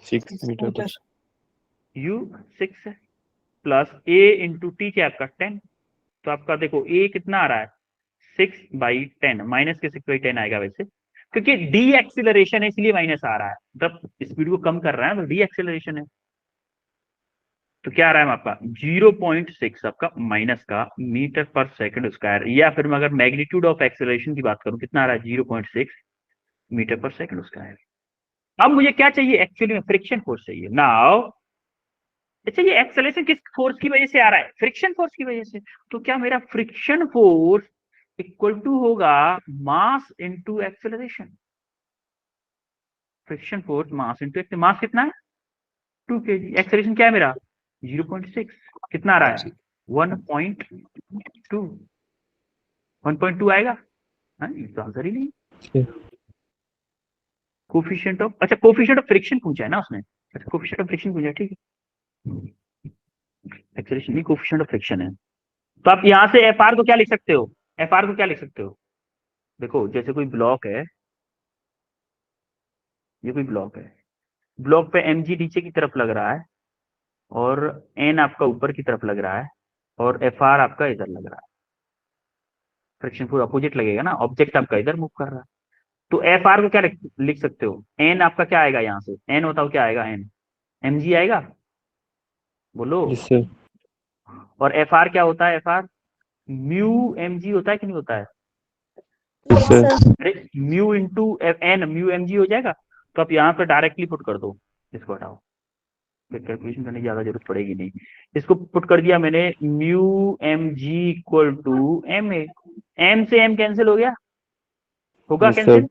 6 मीटर पर u 6 है, प्लस a इंटू टी क्या है आपका? 10। तो आपका देखो a कितना आ रहा है? 6/10, माइनस के 6/10 आएगा वैसे, क्योंकि डी एक्सिलरेशन है इसलिए माइनस आ रहा है, मतलब स्पीड को कम कर रहा है तो डी एक्सिलरेशन है। तो क्या आ रहा है आपका 0.6 आपका माइनस का मीटर पर सेकंड स्क्वायर, या फिर मैं अगर मैग्नीट्यूड ऑफ एक्सेलरेशन की बात करूं कितना आ रहा है 0.6 मीटर पर सेकंड स्क्वायर। अब मुझे क्या चाहिए एक्चुअली में, फ्रिक्शन फोर्स चाहिए। नाउ अच्छा ये एक्सेलरेशन किस फोर्स की वजह से आ रहा है, फ्रिक्शन फोर्स की वजह से। तो क्या मेरा फ्रिक्शन फोर्स इक्वल टू होगा mass into acceleration. Friction force mass into mass कितना है 2 kg, एक्सेलरेशन क्या है मेरा 0.6, कितना आ रहा है 1.2, 1.2 आएगा। हाँ ये तो आंसर ही नहीं। कोफिशिएंट ऑफ, अच्छा कोफिशिएंट ऑफ फ्रिक्शन पूछा है ना उसने, अच्छा कोफिशिएंट ऑफ फ्रिक्शन पूछा है, ठीक है। एक्सेलरेशन नहीं, कोफिशिएंट ऑफ फ्रिक्शन है। तो आप यहां से एफ आर को क्या लिख सकते हो, एफ आर को क्या लिख सकते हो, देखो जैसे कोई ब्लॉक है, ये कोई ब्लॉक है, ब्लॉक पे एम जी नीचे की तरफ लग रहा है और एन आपका ऊपर की तरफ लग रहा है और एफ आर आपका इधर लग रहा है। फ्रिक्शन फोर्स अपोजिट लगेगा ना, ऑब्जेक्ट आपका इधर मूव कर रहा है। तो एफ आर को क्या लिख सकते हो, एन आपका क्या आएगा यहाँ से, एन बताओ क्या आएगा, एन एम जी आएगा, बोलो। Yes, sir. और एफ आर क्या होता है, F R mu M G होता है कि नहीं होता है, Yes, sir. अरे mu into N mu M G हो जाएगा। तो आप यहाँ पे डायरेक्टली पुट कर दो, इसको हटाओ, फिर कैलकुलेशन करने की ज्यादा जरूरत पड़ेगी नहीं। इसको पुट कर दिया मैंने, mu M G equal to M A, M से एम कैंसिल हो गया, होगा Yes, कैंसिल।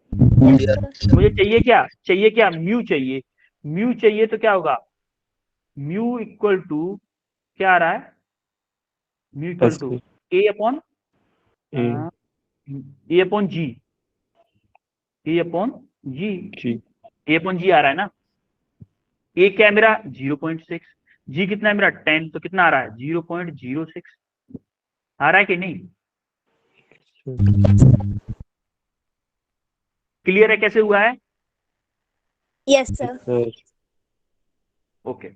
Yes. मुझे चाहिए क्या, चाहिए क्या, म्यू चाहिए, म्यू चाहिए तो क्या होगा, म्यू इक्वल टू क्या आ रहा है, mu equal Yes, to sir. A upon A, A upon G, A upon G, G. A upon G आ रहा है ना। ए क्या है मेरा 0.6, जी कितना है मेरा 10, तो कितना आ रहा है 0.06 आ रहा है कि नहीं, क्लियर है कैसे हुआ है। Yes Yes, sir. sir. Okay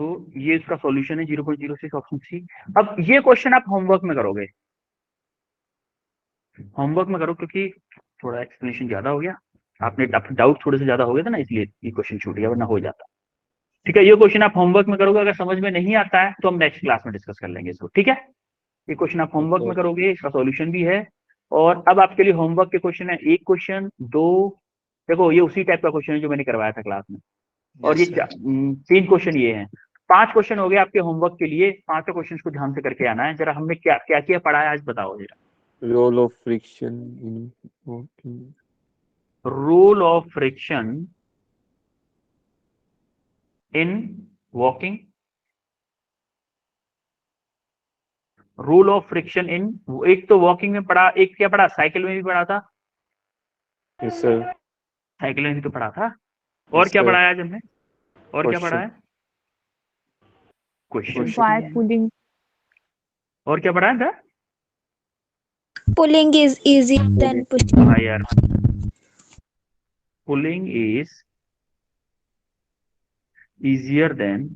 तो ये इसका सॉल्यूशन है 0.06 ऑप्शन सी। अब ये क्वेश्चन आप होमवर्क में करोगे, होमवर्क में करो क्योंकि थोड़ा एक्सप्लेनेशन ज्यादा हो गया, आपने डाउट थोड़े से ज्यादा हो गया था ना, इसलिए ये क्वेश्चन छूट गया, वरना हो जाता। ठीक है, ये क्वेश्चन आप होमवर्क में करोगे, अगर समझ में नहीं आता है तो हम नेक्स्ट क्लास में डिस्कस कर लेंगे इसको, ठीक है। ये क्वेश्चन आप होमवर्क में करोगे, इसका सॉल्यूशन भी है। और अब आपके लिए होमवर्क के क्वेश्चन है, एक क्वेश्चन, दो, देखो ये उसी टाइप का क्वेश्चन है जो मैंने करवाया था क्लास में, और ये Yes, sir. 3 क्वेश्चन ये हैं, 5 क्वेश्चन हो गए आपके होमवर्क के लिए। 5 क्वेश्चन को ध्यान से करके आना है। जरा हमने क्या क्या क्या पढ़ा है आज बताओ जरा। Role of friction in walking. Role of friction in walking, rule of friction in, एक तो वॉकिंग में पढ़ा, एक क्या पढ़ा, साइकिल में भी पढ़ा था, Yes, sir. साइकिल में भी तो पढ़ा था। और Yes, क्या sir. पढ़ाया आज हमने, और क्या Question. पढ़ा है, क्वेश्चन। Why pulling? और क्या पढ़ा था, Pulling is easier than pushing. हाँ यार, pulling is easier than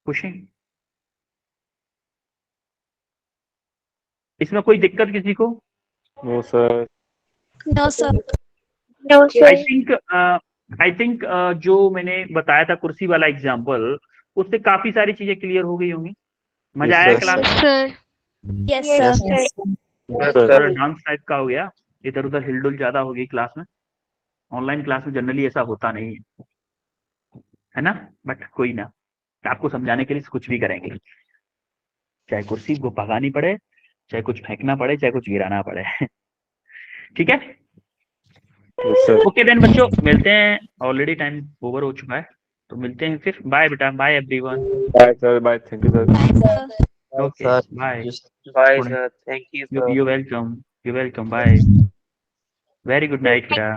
pushing. इसमें कोई दिक्कत किसी को, No, sir. No sir. No I think जो मैंने बताया था कुर्सी वाला एग्जाम्पल, उससे काफी सारी चीजें क्लियर हो गई होंगी। मजा Yes, आया sir. Class, sir Yes sir. Yes, थोड़ा sir. डांस टाइप का हो गया, इधर उधर हिलडुल ज्यादा हो गई क्लास में। ऑनलाइन क्लास में जनरली ऐसा होता नहीं है ना, बट कोई ना, आपको समझाने के लिए कुछ भी करेंगे, चाहे कुर्सी को भगानी पड़े, चाहे कुछ फेंकना पड़े, चाहे कुछ गिराना पड़े। ठीक है, Yes, sir. ओके देन बच्चों, मिलते हैं, ऑलरेडी टाइम ओवर हो चुका है, तो मिलते हैं फिर, बाय बेटा, bye everyone, Bye, sir. Bye. Thank you, sir. Okay Sir. Bye, Bye, sir. Thank you, sir. You welcome, bye, very good night बेटा।